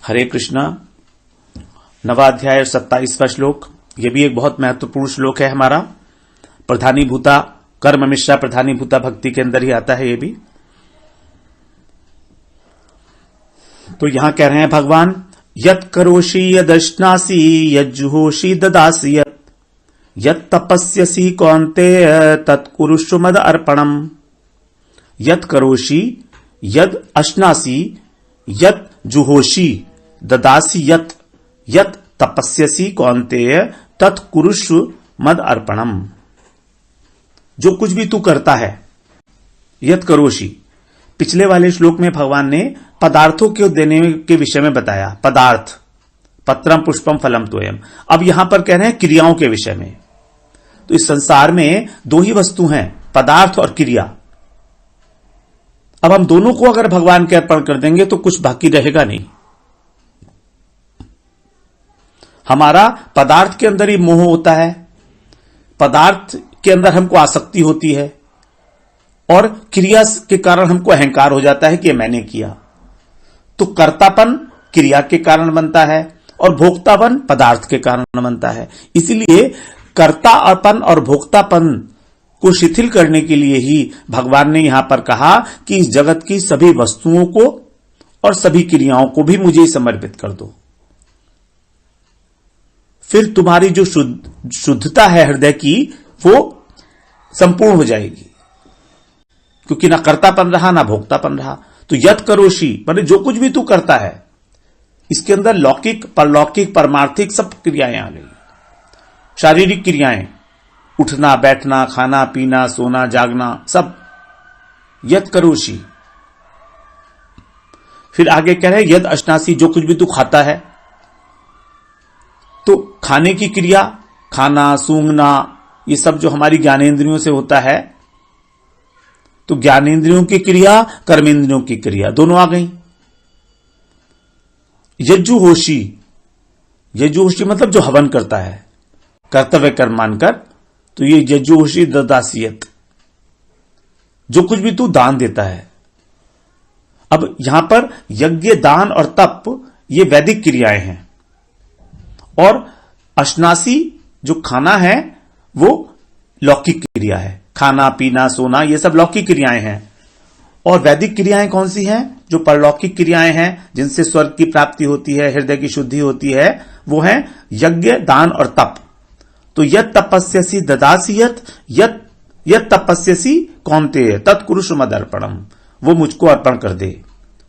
हरे कृष्णा। नवाध्याय 27वां श्लोक, यह भी एक बहुत महत्वपूर्ण श्लोक है हमारा। प्रधानीभूता कर्म मिश्रा प्रधानीभूता भक्ति के अंदर ही आता है ये भी। तो यहां कह रहे हैं भगवान, यत् करोषि यदश्नासि यज्जुहोषि ददासि यत् तपस्यसि कौन्तेय तत्कुरुष्व मद अर्पणम्। यत् करोषि यद अश्नासि यत् जुहोषि ददासि यत् तपस्यसि कौन्तेय तत्कुरुष्व मद अर्पणम्। जो कुछ भी तू करता है, यत् करोषि। पिछले वाले श्लोक में भगवान ने पदार्थों के देने के विषय में बताया, पदार्थ, पत्रम पुष्पम फलम तोयम। अब यहां पर कह रहे हैं क्रियाओं के विषय में। तो इस संसार में दो ही वस्तु हैं, पदार्थ और क्रिया। अब हम दोनों को अगर भगवान के अर्पण कर देंगे तो कुछ बाकी रहेगा नहीं। हमारा पदार्थ के अंदर ही मोह होता है, पदार्थ के अंदर हमको आसक्ति होती है, और क्रिया के कारण हमको अहंकार हो जाता है कि मैंने किया। तो कर्तापन क्रिया के कारण बनता है और भोक्तापन पदार्थ के कारण बनता है। इसीलिए कर्तापन और भोक्तापन को शिथिल करने के लिए ही भगवान ने यहां पर कहा कि इस जगत की सभी वस्तुओं को और सभी क्रियाओं को भी मुझे समर्पित कर दो। फिर तुम्हारी जो शुद्धता है हृदय की, वो संपूर्ण हो जाएगी, क्योंकि ना कर्तापन रहा ना भोक्तापन रहा। तो यत् करोषि माने जो कुछ भी तू करता है, इसके अंदर लौकिक परलौकिक परमार्थिक सब क्रियाएं आ गई। शारीरिक क्रियाएं, उठना बैठना खाना पीना सोना जागना, सब यत् करोषि। फिर आगे कह रहे हैं यद अश्नासि, जो कुछ भी तू खाता है। तो खाने की क्रिया, खाना सूंघना, ये सब जो हमारी ज्ञानेंद्रियों से होता है, तो ज्ञानेंद्रियों की क्रिया कर्मेंद्रियों की क्रिया दोनों आ गई। यज्जुहोषि, यज्जुहोषि मतलब जो हवन करता है कर्तव्य कर्म मानकर, तो ये यज्जुहोषि ददासियत, जो कुछ भी तू दान देता है। अब यहां पर यज्ञ दान और तप ये वैदिक क्रियाएं हैं, और अश्नासी जो खाना है वो लौकिक क्रिया है। खाना पीना सोना ये सब लौकिक क्रियाएं हैं। और वैदिक क्रियाएं कौन सी हैं? जो परलौकिक क्रियाएं हैं जिनसे स्वर्ग की प्राप्ति होती है, हृदय की शुद्धि होती है, वो है यज्ञ दान और तप। तो यत् तपस्यसि ददासि यत् तपस्यसि कौन्तेय तत्कुरुष्व मद अर्पणम्। वो मुझको अर्पण कर दे,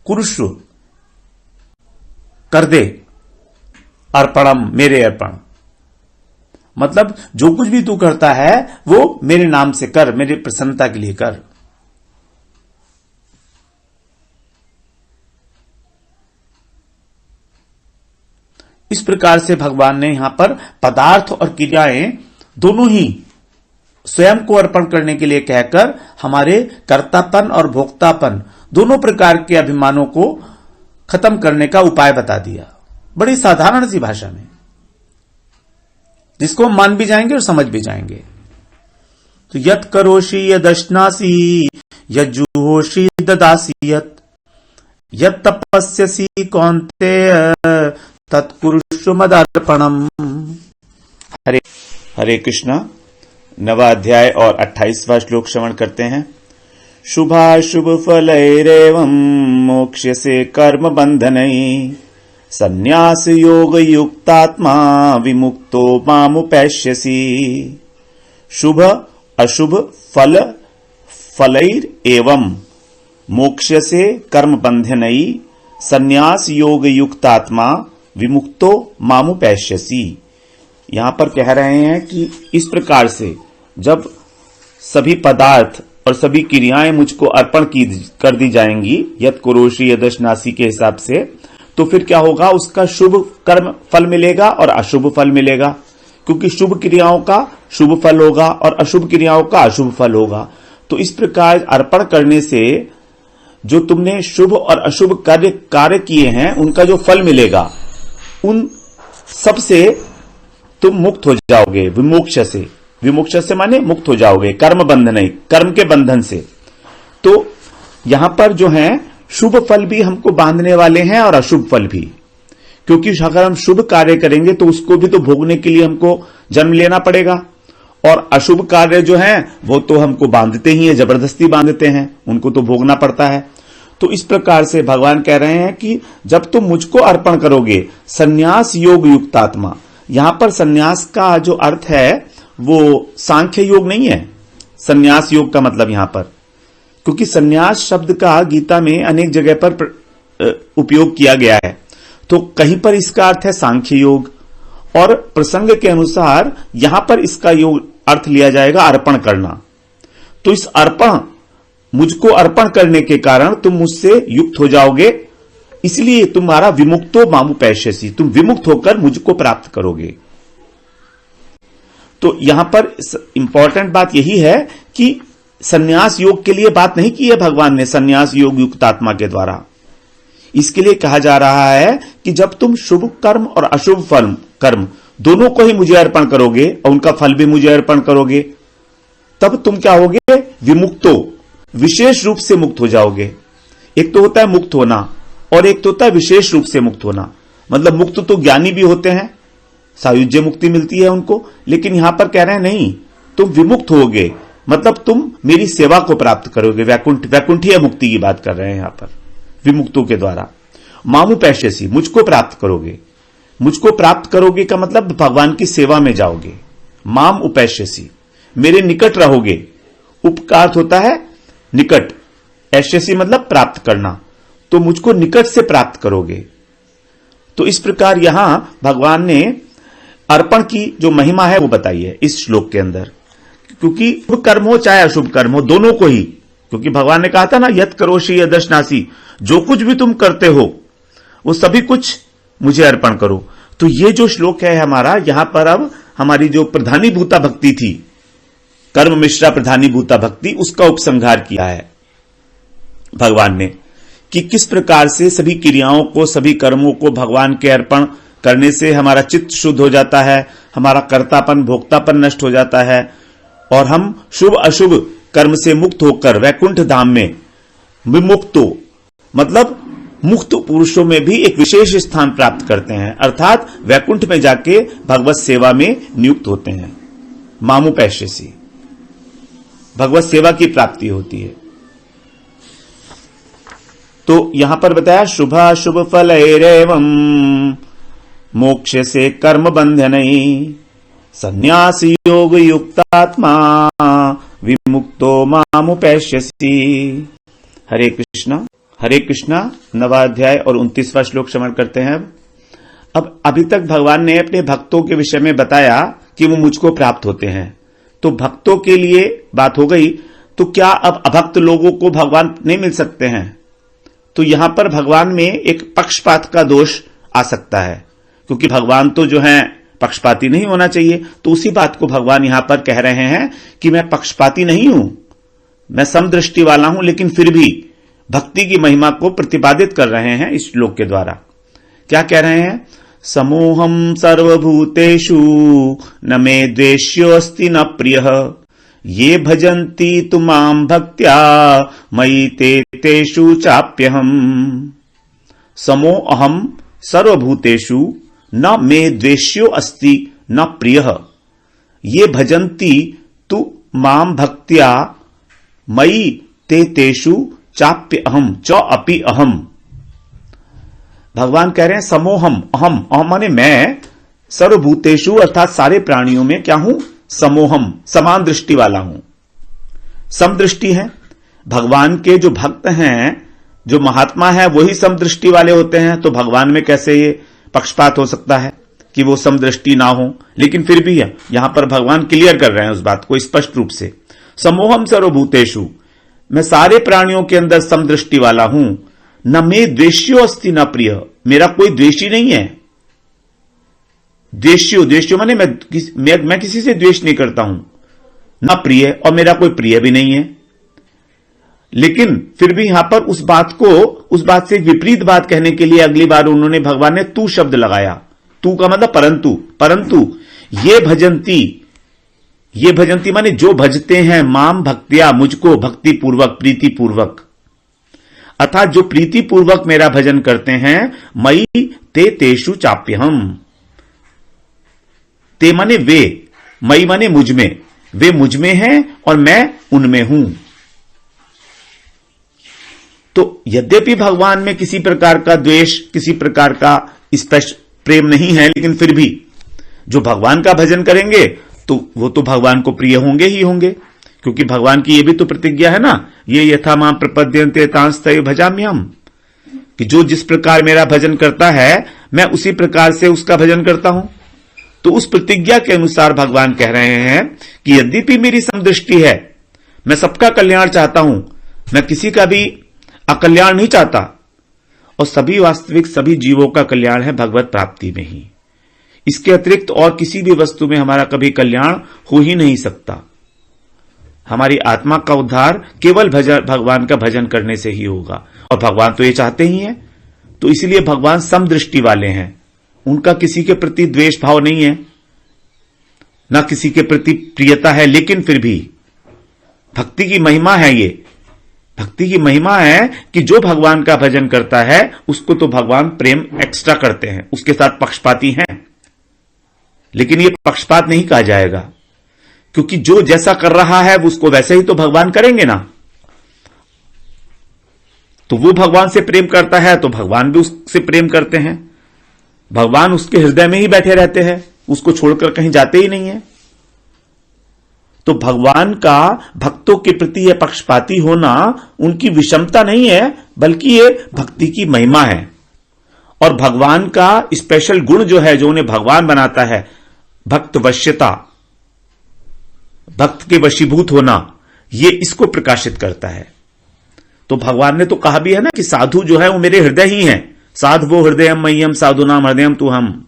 कुरुष्व कर दे, अर्पणम मेरे अर्पण। मतलब जो कुछ भी तू करता है वो मेरे नाम से कर, मेरी प्रसन्नता के लिए कर। इस प्रकार से भगवान ने यहां पर पदार्थ और क्रियाएं दोनों ही स्वयं को अर्पण करने के लिए कहकर हमारे कर्तापन और भोक्तापन दोनों प्रकार के अभिमानों को खत्म करने का उपाय बता दिया, बड़ी साधारण सी भाषा में, जिसको हम मान भी जाएंगे और समझ भी जाएंगे। तो यत् करोषि यदश्नासि यज्जुहोषि ददासि यत् तपस्यसि कौन्तेय तत्कुरुष्व मद अर्पणम्। हरे कृष्णा। नवाध्याय और 28वां श्लोक श्रवण करते हैं। शुभाशुभ फलैरेवं मोक्ष्यसे कर्म बंधनैः संन्यास योग युक्तात्मा विमुक्तो मामुपैष्यसि। शुभ अशुभ फल फलैर एवं मोक्ष्यसे कर्म बंधनैः संन्यास योग युक्तात्मा विमुक्तो मामुपैष्यसि। यहां पर कह रहे हैं कि इस प्रकार से जब सभी पदार्थ और सभी क्रियाएं मुझको अर्पण कर दी जाएंगी, यत् करोषि यदश्नासि के हिसाब से, तो फिर क्या होगा? उसका शुभ कर्म फल मिलेगा और अशुभ फल मिलेगा, क्योंकि शुभ क्रियाओं का शुभ फल होगा और अशुभ क्रियाओं का अशुभ फल होगा। तो इस प्रकार अर्पण करने से जो तुमने शुभ और अशुभ कार्य किए हैं उनका जो फल मिलेगा, उन सब से तुम मुक्त हो जाओगे। विमोक्ष से, विमोक्ष से माने मुक्त हो जाओगे, कर्म बंधन, कर्म के बंधन से। तो यहां पर जो है शुभ फल भी हमको बांधने वाले हैं और अशुभ फल भी। क्योंकि अगर हम शुभ कार्य करेंगे तो उसको भी तो भोगने के लिए हमको जन्म लेना पड़ेगा, और अशुभ कार्य जो हैं वो तो हमको बांधते ही है, जबरदस्ती बांधते हैं, उनको तो भोगना पड़ता है। तो इस प्रकार से भगवान कह रहे हैं कि जब तुम मुझको अर्पण करोगे, संन्यास योग युक्तात्मा, यहां पर संन्यास का जो अर्थ है वो सांख्य योग नहीं है। संन्यास योग का मतलब यहां पर, क्योंकि संन्यास शब्द का गीता में अनेक जगह पर उपयोग किया गया है, तो कहीं पर इसका अर्थ है सांख्य योग, और प्रसंग के अनुसार यहां पर इसका योग अर्थ लिया जाएगा अर्पण करना। तो इस अर्पण, मुझको अर्पण करने के कारण तुम मुझसे युक्त हो जाओगे, इसलिए तुम्हारा विमुक्तो मामुपैश्यसि, तुम विमुक्त होकर मुझको प्राप्त करोगे। तो यहां पर इंपॉर्टेंट बात यही है कि संन्यास योग के लिए बात नहीं की है भगवान ने संन्यास योग युक्त आत्मा के द्वारा। इसके लिए कहा जा रहा है कि जब तुम शुभ कर्म और अशुभ फल कर्म दोनों को ही मुझे अर्पण करोगे और उनका फल भी मुझे अर्पण करोगे, तब तुम क्या होगे, विमुक्तो, विशेष रूप से मुक्त हो जाओगे। एक तो होता है मुक्त होना और एक तो होता है विशेष रूप से मुक्त होना। मतलब मुक्त तो ज्ञानी भी होते हैं, सायुज्य मुक्ति मिलती है उनको, लेकिन यहां पर कह रहे हैं नहीं, तुम विमुक्त होगे, मतलब तुम मेरी सेवा को प्राप्त करोगे। वैकुंठीय मुक्ति की बात कर रहे हैं यहां पर, विमुक्तों के द्वारा। मामुपैश्यसि, मुझको प्राप्त करोगे। मुझको प्राप्त करोगे का मतलब भगवान की सेवा में जाओगे। माम उपैश्यसि, मेरे निकट रहोगे। उपकार होता है निकट, ऐश्यसि मतलब प्राप्त करना, तो मुझको निकट से प्राप्त करोगे। तो इस प्रकार यहां भगवान ने अर्पण की जो महिमा है वो बताई है इस श्लोक के अंदर, क्योंकि शुभ कर्म हो चाहे अशुभ कर्म हो, दोनों को ही, क्योंकि भगवान ने कहा था ना, यत करोषि यदश्नासि, जो कुछ भी तुम करते हो वो सभी कुछ मुझे अर्पण करो। तो ये जो श्लोक है हमारा, यहां पर अब हमारी जो प्रधानीभूता भक्ति थी, कर्म मिश्रा प्रधानीभूता भक्ति, उसका उपसंहार किया है भगवान ने, कि किस प्रकार से सभी क्रियाओं को, सभी कर्मों को भगवान के अर्पण करने से हमारा चित्त शुद्ध हो जाता है, हमारा कर्तापन भोक्तापन नष्ट हो जाता है, और हम शुभ अशुभ कर्म से मुक्त होकर वैकुंठ धाम में विमुक्तो, मतलब मुक्त पुरुषों में भी एक विशेष स्थान प्राप्त करते हैं, अर्थात वैकुंठ में जाके भगवत सेवा में नियुक्त होते हैं। मामुपैश्यसि, भगवत सेवा की प्राप्ति होती है। तो यहां पर बताया शुभाशुभ फलैरेवं मोक्ष से कर्म बंधनैः संन्यास योग युक्तात्मा विमुक्तो मामुपैश्यसि। हरे कृष्णा। हरे कृष्णा। 9वां अध्याय और 29वां श्लोक श्रवण करते हैं। अब अभी तक भगवान ने अपने भक्तों के विषय में बताया कि वो मुझको प्राप्त होते हैं, तो भक्तों के लिए बात हो गई। तो क्या अब अभक्त लोगों को भगवान नहीं मिल सकते हैं? तो यहां पर भगवान में एक पक्षपात का दोष आ सकता है, क्योंकि भगवान तो जो है पक्षपाती नहीं होना चाहिए। तो उसी बात को भगवान यहां पर कह रहे हैं कि मैं पक्षपाती नहीं हूं, मैं समदृष्टि वाला हूं, लेकिन फिर भी भक्ति की महिमा को प्रतिपादित कर रहे हैं इस श्लोक के द्वारा। क्या कह रहे हैं? समोहम सर्वभूतेषु न मे द्वेष्योऽस्ति न प्रियः ये भजन्ति तु मां भक्त्या मयि ते तेषु चाप्यहम्। समो अहम सर्वभूतेषु न मे द्वेष्यो अस्ति न प्रियः ये भजन्ति तु मां भक्त्या मयि ते तेषु चाप्य अहम च अपि अहम। भगवान कह रहे हैं समोहम, अहम, अहम माने मैं, सर्वभूतेषु अर्थात सारे प्राणियों में क्या हूं? समोहम, समान दृष्टि वाला हूं, समदृष्टि है। भगवान के जो भक्त हैं, जो महात्मा है, वही समदृष्टि वाले होते हैं। तो भगवान में कैसे ये पक्षपात हो सकता है कि वो समदृष्टि ना हो? लेकिन फिर भी यहां पर भगवान क्लियर कर रहे हैं उस बात को स्पष्ट रूप से। समोहम सर्वभूतेषु, मैं सारे प्राणियों के अंदर समदृष्टि वाला हूं। न मे द्वेष्यो अस्ति न प्रिय, मेरा कोई द्वेषी नहीं है। द्वेष्यो माने मैं किसी से द्वेष नहीं करता हूं। न प्रिय, और मेरा कोई प्रिय भी नहीं है। लेकिन फिर भी यहां पर उस बात से विपरीत बात कहने के लिए अगली बार उन्होंने, भगवान ने तू शब्द लगाया। तू का मतलब परंतु ये भजंती माने जो भजते हैं, माम भक्त्या, मुझको भक्ति पूर्वक, प्रीति पूर्वक, अर्थात जो प्रीति पूर्वक मेरा भजन करते हैं, मयि ते तेषु चाप्यहम। ते माने वे, मयि माने मुझ में, वे मुझ में हैं और मैं उनमें हूं। तो यद्यपि भगवान में किसी प्रकार का द्वेष, किसी प्रकार का स्पष्ट प्रेम नहीं है, लेकिन फिर भी जो भगवान का भजन करेंगे तो वो तो भगवान को प्रिय होंगे ही होंगे, क्योंकि भगवान की ये भी तो प्रतिज्ञा है ना, ये यथा मां प्रपद्यन्ते तांस्तये भजाम्यहम्, कि जो जिस प्रकार मेरा भजन करता है मैं उसी प्रकार से उसका भजन करता हूं। तो उस प्रतिज्ञा के अनुसार भगवान कह रहे हैं कि यद्यपि मेरी समदृष्टि है, मैं सबका कल्याण चाहता हूं, मैं किसी का भी अकल्याण नहीं चाहता, और सभी वास्तविक सभी जीवों का कल्याण है भगवत प्राप्ति में ही। इसके अतिरिक्त और किसी भी वस्तु में हमारा कभी कल्याण हो ही नहीं सकता। हमारी आत्मा का उद्धार केवल भगवान का भजन करने से ही होगा, और भगवान तो ये चाहते ही हैं। तो इसलिए भगवान समदृष्टि वाले हैं, उनका किसी के प्रति द्वेष भाव नहीं है, ना किसी के प्रति प्रियता है, लेकिन फिर भी भक्ति की महिमा है। ये भक्ति की महिमा है कि जो भगवान का भजन करता है उसको तो भगवान प्रेम एक्स्ट्रा करते हैं, उसके साथ पक्षपाती हैं। लेकिन ये पक्षपात नहीं कहा जाएगा, क्योंकि जो जैसा कर रहा है उसको वैसे ही तो भगवान करेंगे ना। तो वो भगवान से प्रेम करता है तो भगवान भी उससे प्रेम करते हैं। भगवान उसके हृदय में ही बैठे रहते हैं, उसको छोड़कर कहीं जाते ही नहीं है। तो भगवान का भक्तों के प्रति यह पक्षपाती होना उनकी विषमता नहीं है, बल्कि ये भक्ति की महिमा है। और भगवान का स्पेशल गुण जो है, जो उन्हें भगवान बनाता है, भक्त वश्यता, भक्त के वशीभूत होना, ये इसको प्रकाशित करता है। तो भगवान ने तो कहा भी है ना कि साधु जो है वो मेरे हृदय ही है। साधु वो हृदयम मह्यम साधु नाम हृदयम तु हम।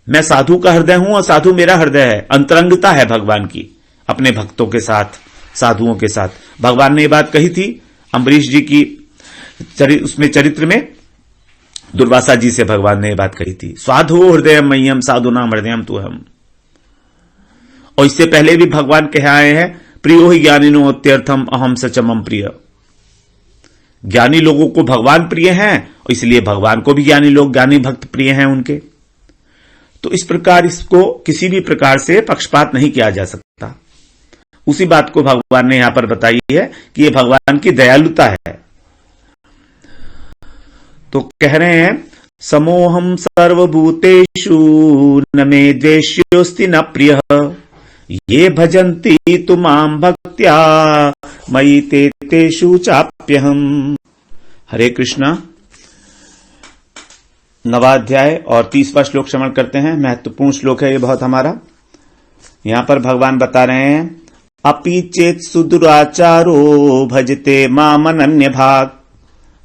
मैं साधु का हृदय हूं और साधु मेरा हृदय है। अंतरंगता है भगवान की अपने भक्तों के साथ, साधुओं के साथ। भगवान ने ये बात कही थी अम्बरीश जी की उसमें चरित्र में, दुर्वासा जी से भगवान ने ये बात कही थी, साधु हृदयम मह्यम साधु नाम हृदयम तु हम। और इससे पहले भी भगवान कह आए हैं, प्रियो ही ज्ञानिनो अत्यर्थम अहम सचमम प्रिय। ज्ञानी लोगों को भगवान प्रिय हैं, और इसलिए भगवान को भी ज्ञानी लोग, ज्ञानी भक्त प्रिय हैं उनके। तो इस प्रकार इसको किसी भी प्रकार से पक्षपात नहीं किया जा सकता। उसी बात को भगवान ने यहां पर बताई है कि यह भगवान की दयालुता है। तो कह रहे हैं, समोहम सर्वभूतेषु न मे द्वेष्योस्ति न प्रियः ये भजन्ति तु मां भक्त्या मयि ते तेषु चाप्यहम्। हरे कृष्णा। 9वां अध्याय और 30वां श्लोक श्रवण करते हैं। महत्वपूर्ण श्लोक है ये बहुत हमारा। यहां पर भगवान बता रहे हैं, अपि चेत सुदुराचारो भजते मामनन्य भाग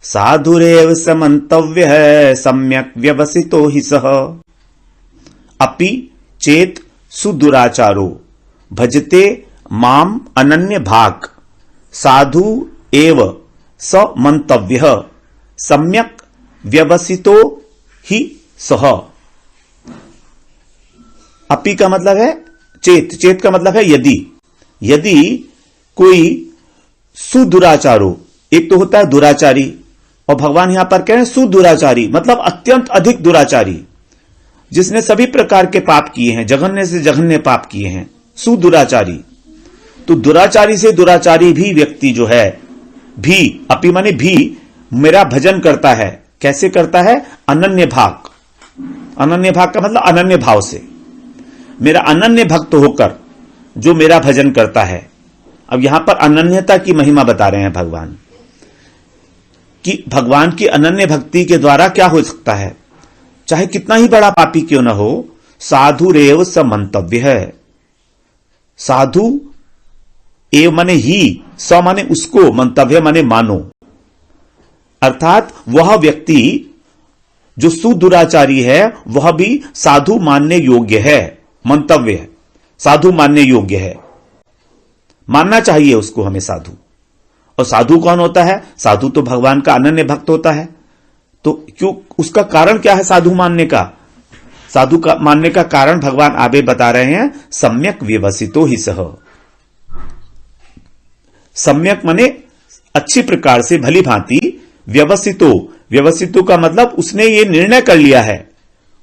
साधुरेव समन्तव्यः सम्यक व्यवसितो हि सः। अपि चेत सुदुराचारो भजते माम अनन्य भाग साधु एव स मंतव्यः सम्यक व्यवसितो ही सह। अपि का मतलब है चेत, चेत का मतलब है यदि। यदि कोई सुदुराचारो, एक तो होता है दुराचारी, और भगवान यहां पर कह रहे हैं सुदुराचारी, मतलब अत्यंत अधिक दुराचारी, जिसने सभी प्रकार के पाप किए हैं, जघन्य से जघन्य पाप किए हैं, सुदुराचारी। तो दुराचारी से दुराचारी भी व्यक्ति जो है, भी अपि माने भी, मेरा भजन करता है। कैसे करता है? अनन्य भाग। अनन्य भाग का मतलब अनन्य भाव से, मेरा अनन्य भक्त होकर जो मेरा भजन करता है। अब यहां पर अनन्यता की महिमा बता रहे हैं भगवान, कि भगवान की अनन्य भक्ति के द्वारा क्या हो सकता है, चाहे कितना ही बड़ा पापी क्यों न हो, साधुरेव स मंतव्य है। साधु एव माने ही, स माने उसको, मंतव्य माने मानो। अर्थात वह व्यक्ति जो सुदुराचारी है वह भी साधु मानने योग्य है। मंतव्य है, साधु मानने योग्य है, मानना चाहिए उसको हमें साधु। और साधु कौन होता है? साधु तो भगवान का अनन्य भक्त होता है। तो क्यों, उसका कारण क्या है साधु मानने का? साधु का मानने का कारण भगवान आगे बता रहे हैं, सम्यक व्यवसितो ही सह। सम्यक माने अच्छी प्रकार से भली भांति व्यवसितो का मतलब उसने ये निर्णय कर लिया है,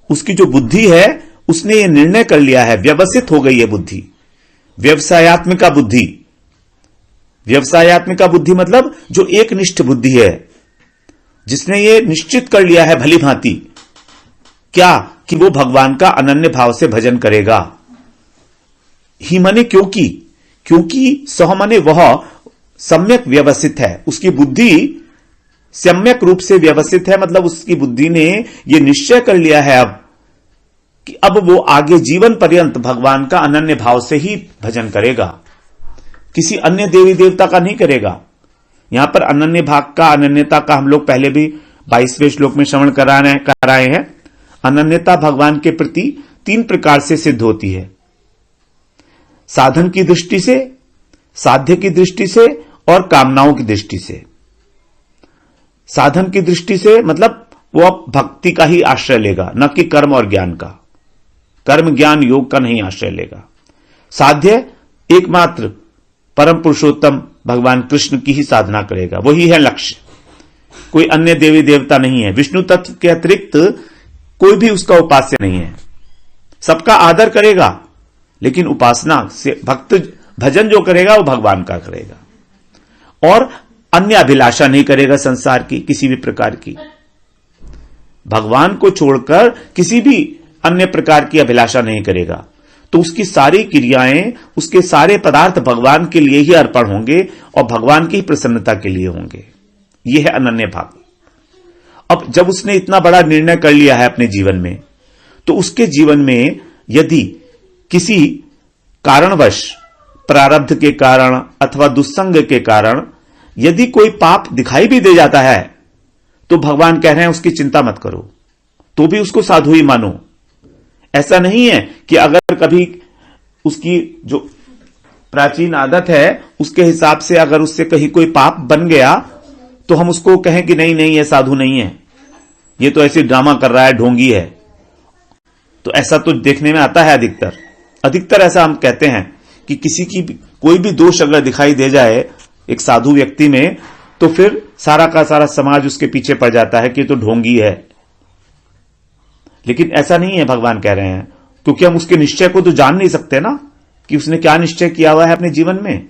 उसकी जो बुद्धि है उसने ये निर्णय कर लिया है, व्यवसित हो गई है बुद्धि। व्यवसायत्मिका बुद्धि मतलब जो एक निष्ठ बुद्धि है, जिसने ये निश्चित कर लिया है भली भांति क्या कि वो भगवान का अनन्य भाव से भजन करेगा। ही मने क्योंकि सह मने वह सम्यक व्यवस्थित है, उसकी बुद्धि सम्यक रूप से व्यवस्थित है, मतलब उसकी बुद्धि ने यह निश्चय कर लिया है अब कि अब वो आगे जीवन पर्यंत भगवान का अनन्य भाव से ही भजन करेगा, किसी अन्य देवी देवता का नहीं करेगा। यहां पर अनन्य भाग का, अनन्यता का हम लोग पहले भी 22वें श्लोक में श्रवण कराए हैं। अनन्यता भगवान के प्रति 3 प्रकार से सिद्ध होती है, साधन की दृष्टि से, साध्य की दृष्टि से और कामनाओं की दृष्टि से। साधन की दृष्टि से मतलब वो भक्ति का ही आश्रय लेगा, न कि कर्म और ज्ञान का, कर्म ज्ञान योग का नहीं आश्रय लेगा। साध्य एकमात्र परम पुरुषोत्तम भगवान कृष्ण की ही साधना करेगा, वही है लक्ष्य, कोई अन्य देवी देवता नहीं है। विष्णु तत्व के अतिरिक्त कोई भी उसका उपास्य नहीं है। सबका आदर करेगा, लेकिन उपासना से भक्त भजन जो करेगा वो भगवान का करेगा, और अन्य अभिलाषा नहीं करेगा संसार की किसी भी प्रकार की। भगवान को छोड़कर किसी भी अन्य प्रकार की अभिलाषा नहीं करेगा, तो उसकी सारी क्रियाएं, उसके सारे पदार्थ भगवान के लिए ही अर्पण होंगे और भगवान की प्रसन्नता के लिए होंगे। यह है अनन्य भाव। अब जब उसने इतना बड़ा निर्णय कर लिया है अपने जीवन में, तो उसके जीवन में यदि किसी कारणवश, प्रारब्ध के कारण अथवा दुस्संग के कारण यदि कोई पाप दिखाई भी दे जाता है, तो भगवान कह रहे हैं उसकी चिंता मत करो, तो भी उसको साधु ही मानो। ऐसा नहीं है कि अगर कभी उसकी जो प्राचीन आदत है उसके हिसाब से अगर उससे कहीं कोई पाप बन गया तो हम उसको कहें कि नहीं ये साधु नहीं है, ये तो ऐसे ड्रामा कर रहा है, ढोंगी है। तो ऐसा तो देखने में आता है अधिकतर ऐसा हम कहते हैं कि किसी की कोई भी दोष अगर दिखाई दे जाए एक साधु व्यक्ति में, तो फिर सारा का सारा समाज उसके पीछे पड़ जाता है कि ये तो ढोंगी है। लेकिन ऐसा नहीं है, भगवान कह रहे हैं, क्योंकि हम उसके निश्चय को तो जान नहीं सकते ना कि उसने क्या निश्चय किया हुआ है अपने जीवन में।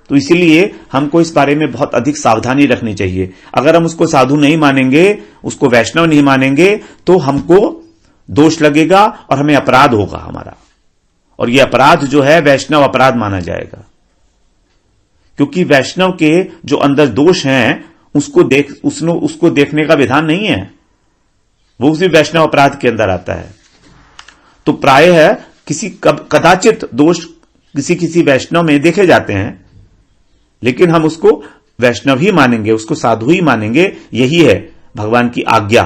तो इसीलिए हमको इस बारे में बहुत अधिक सावधानी रखनी चाहिए। अगर हम उसको साधु नहीं मानेंगे, उसको वैष्णव नहीं मानेंगे, तो हमको दोष लगेगा और हमें अपराध होगा हमारा, और यह अपराध जो है वैष्णव अपराध माना जाएगा, क्योंकि वैष्णव के जो अंदर दोष हैं उसको देखने का विधान नहीं है, वो उसी वैष्णव अपराध के अंदर आता है। तो प्रायः कदाचित दोष किसी वैष्णव में देखे जाते हैं, लेकिन हम उसको वैष्णव ही मानेंगे, उसको साधु ही मानेंगे। यही है भगवान की आज्ञा।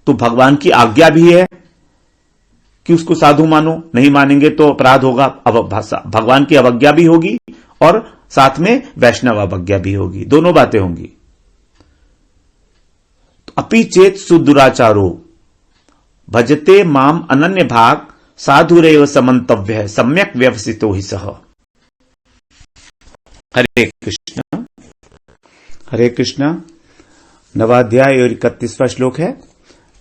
तो भगवान की आज्ञा भी है कि उसको साधु मानो, नहीं मानेंगे तो अपराध होगा, भगवान की अवज्ञा भी होगी और साथ में वैष्णव अवज्ञा भी होगी, दोनों बातें होंगी। अपि चेत सुदुराचारो भजते माम अनन्य भाग साधुरेव समन्तव्य सम्यक व्यवसितो ही सह। हरे कृष्ण। नवाध्याय और 31वां श्लोक है।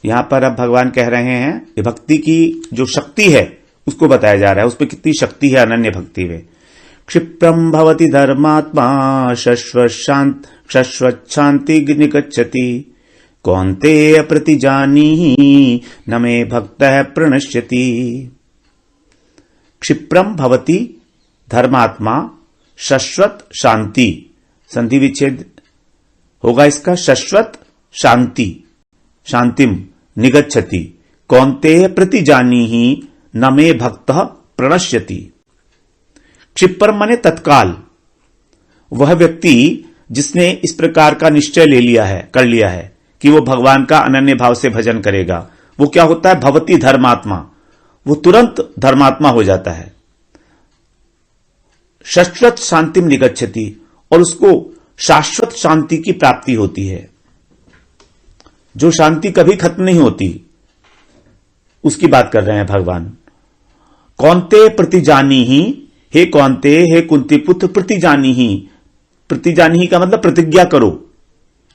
यहां पर अब भगवान कह रहे हैं ये भक्ति की जो शक्ति है उसको बताया जा रहा है, उसमें कितनी शक्ति है अनन्य भक्ति में। क्षिप्रम भवति धर्मात्मा शाश्वत शांति निगच्छति कौन्तेय प्रतिजानीहि न मे भक्तः प्रणश्यति। क्षिप्रम भवति धर्मात्मा शाश्वत शांति, संधि विच्छेद होगा इसका, शाश्वत शांति, शांतिम निगच्छति कौन्तेय प्रतिजानीहि न मे भक्तः प्रणश्यति। क्षिप्रम माने तत्काल, वह व्यक्ति जिसने इस प्रकार का निश्चय कर लिया है कि वो भगवान का अनन्य भाव से भजन करेगा, वो क्या होता है, भवति धर्मात्मा, वो तुरंत धर्मात्मा हो जाता है। शाश्वत शांतिम निगच्छति, और उसको शाश्वत शांति की प्राप्ति होती है, जो शांति कभी खत्म नहीं होती, उसकी बात कर रहे हैं भगवान। कौन्ते प्रतिजानीहि, हे कौन्ते, हे कुंती पुत्र प्रतिजानीहि, प्रतिजानी का मतलब प्रतिज्ञा करो,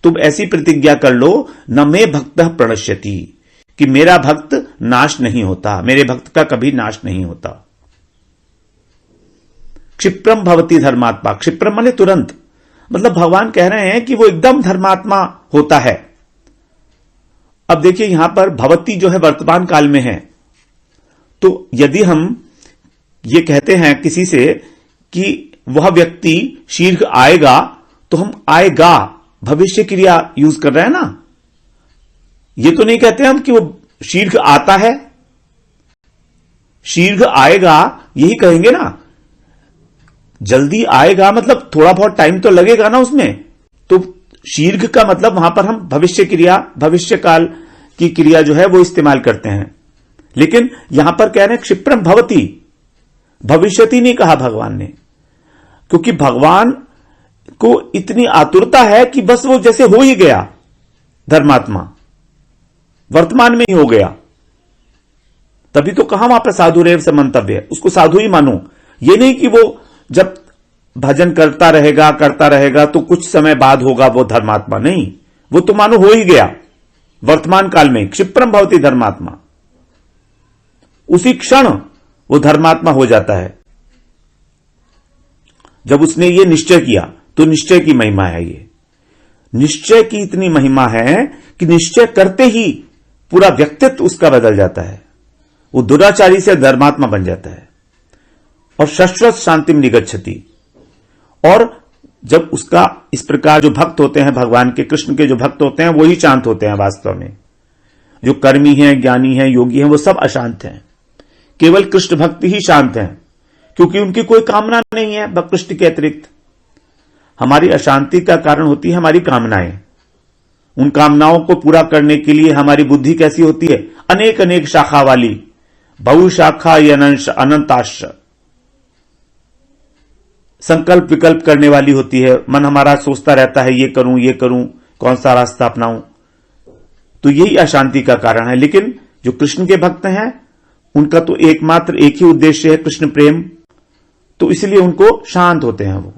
तुम ऐसी प्रतिज्ञा कर लो, न मे भक्तः प्रणश्यति, कि मेरा भक्त नाश नहीं होता, मेरे भक्त का कभी नाश नहीं होता। क्षिप्रम भवति धर्मात्मा, क्षिप्रम माने तुरंत, मतलब भगवान कह रहे हैं कि वो एकदम धर्मात्मा होता है। अब देखिए यहां पर भवती जो है वर्तमान काल में है, तो यदि हम ये कहते हैं किसी से कि वह व्यक्ति शीघ्र आएगा, तो हम आएगा भविष्य क्रिया यूज कर रहे हैं ना, ये तो नहीं कहते हम कि वो शीघ्र आता है। शीघ्र आएगा यही कहेंगे ना, जल्दी आएगा मतलब थोड़ा बहुत टाइम तो लगेगा ना उसमें, तो शीघ्र का मतलब वहां पर हम भविष्य क्रिया, भविष्य काल की क्रिया जो है वो इस्तेमाल करते हैं। लेकिन यहां पर कह रहे हैं क्षिप्रम भवति, भविष्यति नहीं कहा भगवान ने, क्योंकि भगवान को इतनी आतुरता है कि बस वो जैसे हो ही गया धर्मात्मा, वर्तमान में ही हो गया। तभी तो कहा वहां पर साधुरेव से मंतव्य, उसको साधु ही मानो। ये नहीं कि वो जब भजन करता रहेगा तो कुछ समय बाद होगा वो धर्मात्मा, नहीं, वो तो मानो हो ही गया वर्तमान काल में। क्षिप्रम भवति धर्मात्मा, उसी क्षण वो धर्मात्मा हो जाता है जब उसने ये निश्चय किया। तो निश्चय की महिमा है, ये निश्चय की इतनी महिमा है कि निश्चय करते ही पूरा व्यक्तित्व उसका बदल जाता है, वो दुराचारी से धर्मात्मा बन जाता है। और शाश्वत शांतिम निगच्छति, और जब उसका इस प्रकार जो भक्त होते हैं भगवान के, कृष्ण के जो भक्त होते हैं वही शांत होते हैं वास्तव में। जो कर्मी हैं, ज्ञानी हैं, योगी हैं, वो सब अशांत हैं, केवल कृष्ण भक्ति ही शांत हैं, क्योंकि उनकी कोई कामना नहीं है कृष्ण के अतिरिक्त। हमारी अशांति का कारण होती है हमारी कामनाएं। उन कामनाओं को पूरा करने के लिए हमारी बुद्धि कैसी होती है, अनेक अनेक शाखा वाली, बहुशाखा अनंताश, संकल्प विकल्प करने वाली होती है। मन हमारा सोचता रहता है ये करूं, कौन सा रास्ता अपनाऊं। तो यही अशांति का कारण है। लेकिन जो कृष्ण के भक्त हैं उनका तो एकमात्र एक ही उद्देश्य है कृष्ण प्रेम, तो इसलिए उनको शांत होते हैं। वो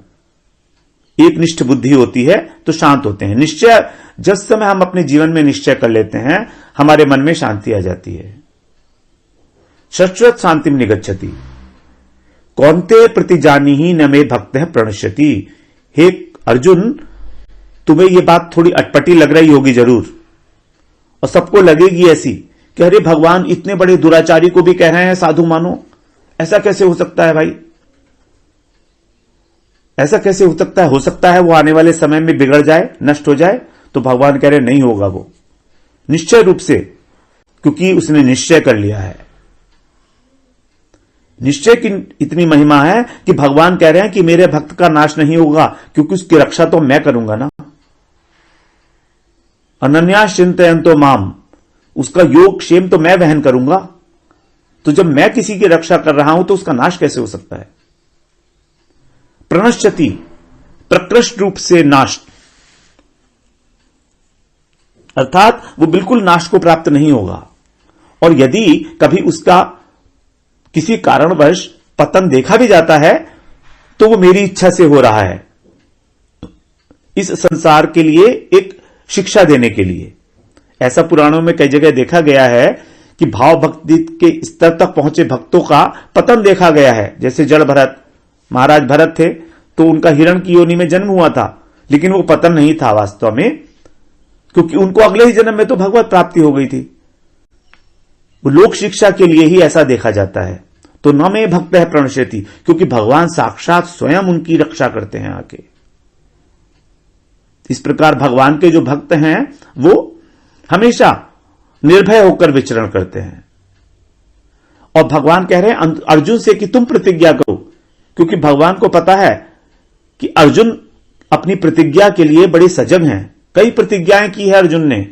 एक निष्ठ बुद्धि होती है तो शांत होते हैं। निश्चय जिस समय हम अपने जीवन में निश्चय कर लेते हैं, हमारे मन में शांति आ जाती है। शाश्वत शांतिम निगच्छति, कौन्ते प्रतिजानी ही न मे भक्त प्रणश्यति। हे अर्जुन, तुम्हें यह बात थोड़ी अटपटी लग रही होगी जरूर, और सबको लगेगी ऐसी कि अरे भगवान इतने बड़े दुराचारी को भी कह रहे हैं साधु मानो, ऐसा कैसे हो सकता है भाई, ऐसा कैसे हो सकता है वो आने वाले समय में बिगड़ जाए, नष्ट हो जाए। तो भगवान कह रहे नहीं होगा वो, निश्चय रूप से, क्योंकि उसने निश्चय कर लिया है। निश्चय की इतनी महिमा है कि भगवान कह रहे हैं कि मेरे भक्त का नाश नहीं होगा, क्योंकि उसकी रक्षा तो मैं करूंगा ना। अनन्यास चिंतयन्तो माम, उसका योग क्षेम तो मैं वहन करूंगा। तो जब मैं किसी की रक्षा कर रहा हूं तो उसका नाश कैसे हो सकता है। प्रणश्यति, प्रकृष्ट रूप से नाश, अर्थात वो बिल्कुल नाश को प्राप्त नहीं होगा। और यदि कभी उसका किसी कारणवश पतन देखा भी जाता है तो वो मेरी इच्छा से हो रहा है, इस संसार के लिए एक शिक्षा देने के लिए। ऐसा पुराणों में कई जगह देखा गया है कि भाव भक्ति के स्तर तक पहुंचे भक्तों का पतन देखा गया है। जैसे जड़ भरत, महाराज भरत थे तो उनका हिरण की योनि में जन्म हुआ था, लेकिन वो पतन नहीं था वास्तव में, क्योंकि उनको अगले ही जन्म में तो भगवत प्राप्ति हो गई थी। वो लोक शिक्षा के लिए ही ऐसा देखा जाता है। तो न मे भक्त है प्रणश्यति, क्योंकि भगवान साक्षात स्वयं उनकी रक्षा करते हैं आके। इस प्रकार भगवान के जो भक्त हैं वो हमेशा निर्भय होकर विचरण करते हैं। और भगवान कह रहे हैं अर्जुन से कि तुम प्रतिज्ञा करो, क्योंकि भगवान को पता है कि अर्जुन अपनी प्रतिज्ञा के लिए बड़े सजग हैं। कई प्रतिज्ञाएं की है अर्जुन ने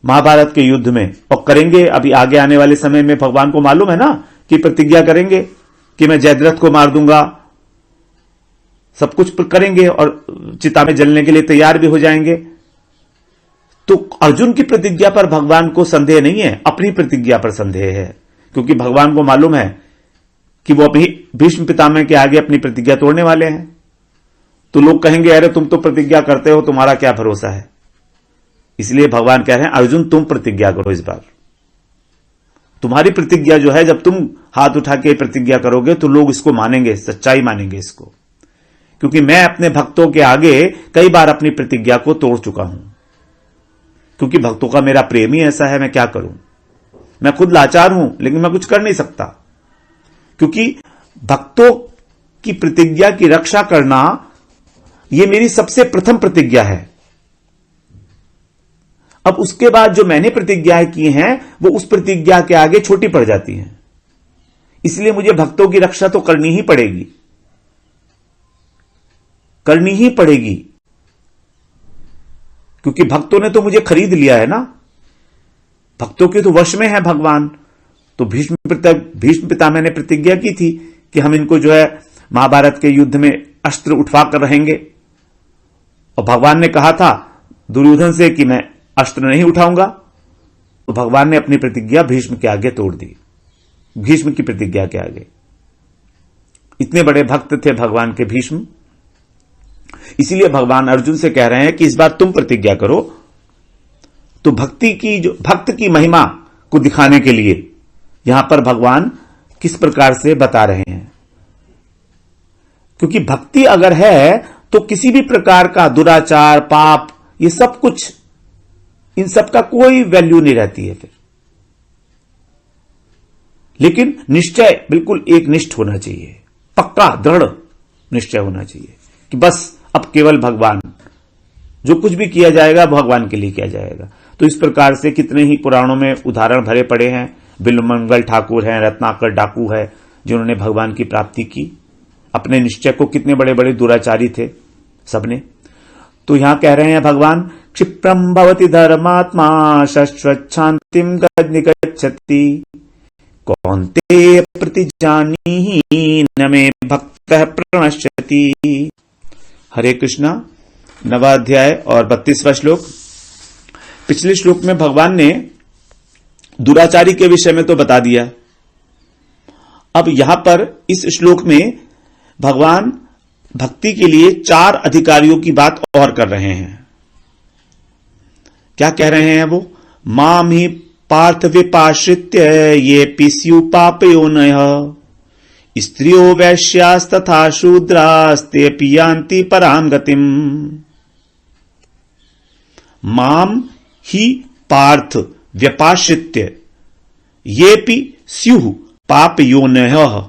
महाभारत के युद्ध में, और करेंगे अभी आगे आने वाले समय में। भगवान को मालूम है ना कि प्रतिज्ञा करेंगे कि मैं जयद्रथ को मार दूंगा, सब कुछ करेंगे और चिता में जलने के लिए तैयार भी हो जाएंगे। तो अर्जुन की प्रतिज्ञा पर भगवान को संदेह नहीं है, अपनी प्रतिज्ञा पर संदेह है, क्योंकि भगवान को मालूम है कि वो अपनी भीष्म पितामह के आगे अपनी प्रतिज्ञा तोड़ने वाले हैं। तो लोग कहेंगे अरे तुम तो प्रतिज्ञा करते हो, तुम्हारा क्या भरोसा है। इसलिए भगवान कह रहे हैं अर्जुन तुम प्रतिज्ञा करो इस बार। तुम्हारी प्रतिज्ञा जो है, जब तुम हाथ उठा के प्रतिज्ञा करोगे तो लोग इसको मानेंगे, सच्चाई मानेंगे इसको। क्योंकि मैं अपने भक्तों के आगे कई बार अपनी प्रतिज्ञा को तोड़ चुका हूं, क्योंकि भक्तों का मेरा प्रेम ही ऐसा है। मैं क्या करूं, मैं खुद लाचार हूं, लेकिन मैं कुछ कर नहीं सकता, क्योंकि भक्तों की प्रतिज्ञा की रक्षा करना यह मेरी सबसे प्रथम प्रतिज्ञा है। अब उसके बाद जो मैंने प्रतिज्ञाएं की हैं वो उस प्रतिज्ञा के आगे छोटी पड़ जाती हैं। इसलिए मुझे भक्तों की रक्षा तो करनी ही पड़ेगी, करनी ही पड़ेगी, क्योंकि भक्तों ने तो मुझे खरीद लिया है ना। भक्तों के तो वश में है भगवान। तो भीष्म पितामह ने प्रतिज्ञा की थी कि हम इनको जो है महाभारत के युद्ध में अस्त्र उठवा कर रहेंगे, और भगवान ने कहा था दुर्योधन से कि मैं अस्त्र नहीं उठाऊंगा। तो भगवान ने अपनी प्रतिज्ञा भीष्म के आगे तोड़ दी, भीष्म की प्रतिज्ञा के आगे। इतने बड़े भक्त थे भगवान के भीष्म। इसीलिए भगवान अर्जुन से कह रहे हैं कि इस बार तुम प्रतिज्ञा करो। तो भक्त की महिमा को दिखाने के लिए यहां पर भगवान किस प्रकार से बता रहे हैं, क्योंकि भक्ति अगर है तो किसी भी प्रकार का दुराचार, पाप, ये सब कुछ, इन सब का कोई वैल्यू नहीं रहती है फिर। लेकिन निश्चय बिल्कुल एक निष्ठ होना चाहिए, पक्का दृढ़ निश्चय होना चाहिए कि बस अब केवल भगवान, जो कुछ भी किया जाएगा भगवान के लिए किया जाएगा। तो इस प्रकार से कितने ही पुराणों में उदाहरण भरे पड़े हैं। बिल्वमंगल ठाकुर हैं, रत्नाकर डाकू है, जिन्होंने भगवान की प्राप्ति की। अपने निश्चय को, कितने बड़े बड़े दुराचारी थे सबने। तो यहां कह रहे हैं भगवान, क्षिप्रम भवति धर्मात्मा शाश्वच्छांतिम निगच्छति कौन्तेय प्रतिजानीहि न मे भक्तः प्रणश्यति। हरे कृष्णा। 9वां अध्याय और 32वां श्लोक। पिछले श्लोक में भगवान ने दुराचारी के विषय में तो बता दिया। अब यहां पर इस श्लोक में भगवान भक्ति के लिए 4 अधिकारियों की बात और कर रहे हैं। क्या कह रहे हैं वो? माम ही पार्थ विपाश्रित्य ये पिस्यु पापयोनयः स्त्रियो वैश्यास्तथा शूद्रास्ते पियांति पराम गतिम। माम ही पार्थ व्यपाश्रित्य येपि स्युः पापयोनयः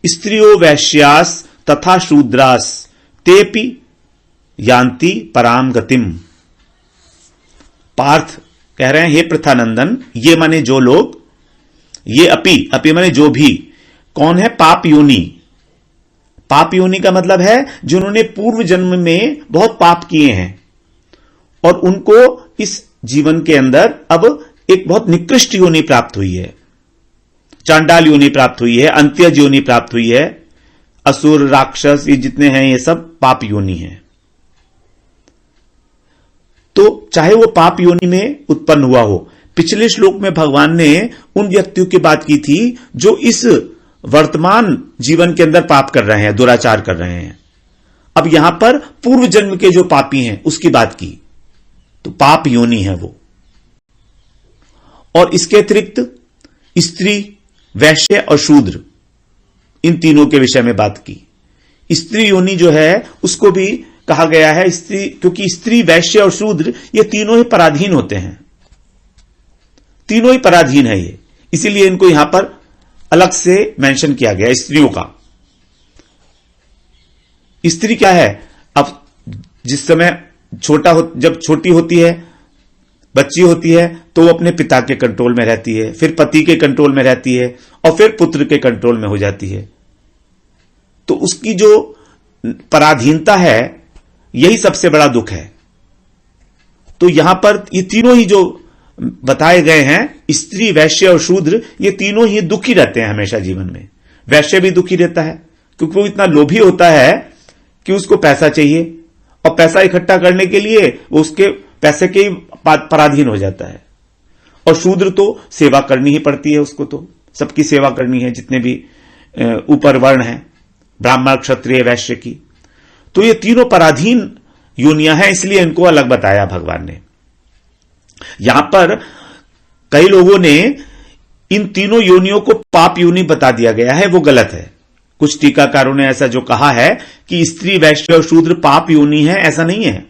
स्त्रियो वैश्यास तथा शूद्रास तेपि यान्ति पराम गतिम। पार्थ कह रहे हैं, हे प्रथानंदन, ये माने जो लोग, ये अपि माने जो भी, कौन है? पाप योनि। पाप योनि का मतलब है जिन्होंने पूर्व जन्म में बहुत पाप किए हैं और उनको इस जीवन के अंदर अब एक बहुत निकृष्ट योनि प्राप्त हुई है। चांडाल योनि प्राप्त हुई है, अंत्यज योनि प्राप्त हुई है, असुर, राक्षस, ये जितने हैं ये सब पाप योनि हैं। तो चाहे वो पाप योनि में उत्पन्न हुआ हो। पिछले श्लोक में भगवान ने उन व्यक्तियों की बात की थी जो इस वर्तमान जीवन के अंदर पाप कर रहे हैं, दुराचार कर रहे हैं। अब यहां पर पूर्व जन्म के जो पापी हैं उसकी बात की, तो पाप योनि है वो। और इसके अतिरिक्त स्त्री, वैश्य और शूद्र, इन तीनों के विषय में बात की। स्त्री योनि जो है उसको भी कहा गया है स्त्री, क्योंकि स्त्री, वैश्य और शूद्र ये तीनों ही पराधीन होते हैं, तीनों ही पराधीन है ये, इसीलिए इनको यहां पर अलग से मेंशन किया गया स्त्रियों का। स्त्री क्या है? अब जिस समय जब छोटी होती है, बच्ची होती है, तो वो अपने पिता के कंट्रोल में रहती है, फिर पति के कंट्रोल में रहती है और फिर पुत्र के कंट्रोल में हो जाती है। तो उसकी जो पराधीनता है यही सबसे बड़ा दुख है। तो यहां पर ये तीनों ही जो बताए गए हैं, स्त्री, वैश्य और शूद्र, ये तीनों ही दुखी रहते हैं हमेशा जीवन में। वैश्य भी दुखी रहता है क्योंकि वो इतना लोभी होता है कि उसको पैसा चाहिए और पैसा इकट्ठा करने के लिए वो उसके पैसे के ही पराधीन हो जाता है। और शूद्र तो सेवा करनी ही पड़ती है उसको, तो सबकी सेवा करनी है, जितने भी ऊपर वर्ण हैं, ब्राह्मण, क्षत्रिय, वैश्य की। तो ये तीनों पराधीन योनियां हैं, इसलिए इनको अलग बताया भगवान ने। यहां पर कई लोगों ने इन तीनों योनियों को पाप योनि बता दिया गया है, वो गलत है। कुछ टीकाकारों ने ऐसा जो कहा है कि स्त्री, वैश्य और शूद्र पाप योनि है, ऐसा नहीं है,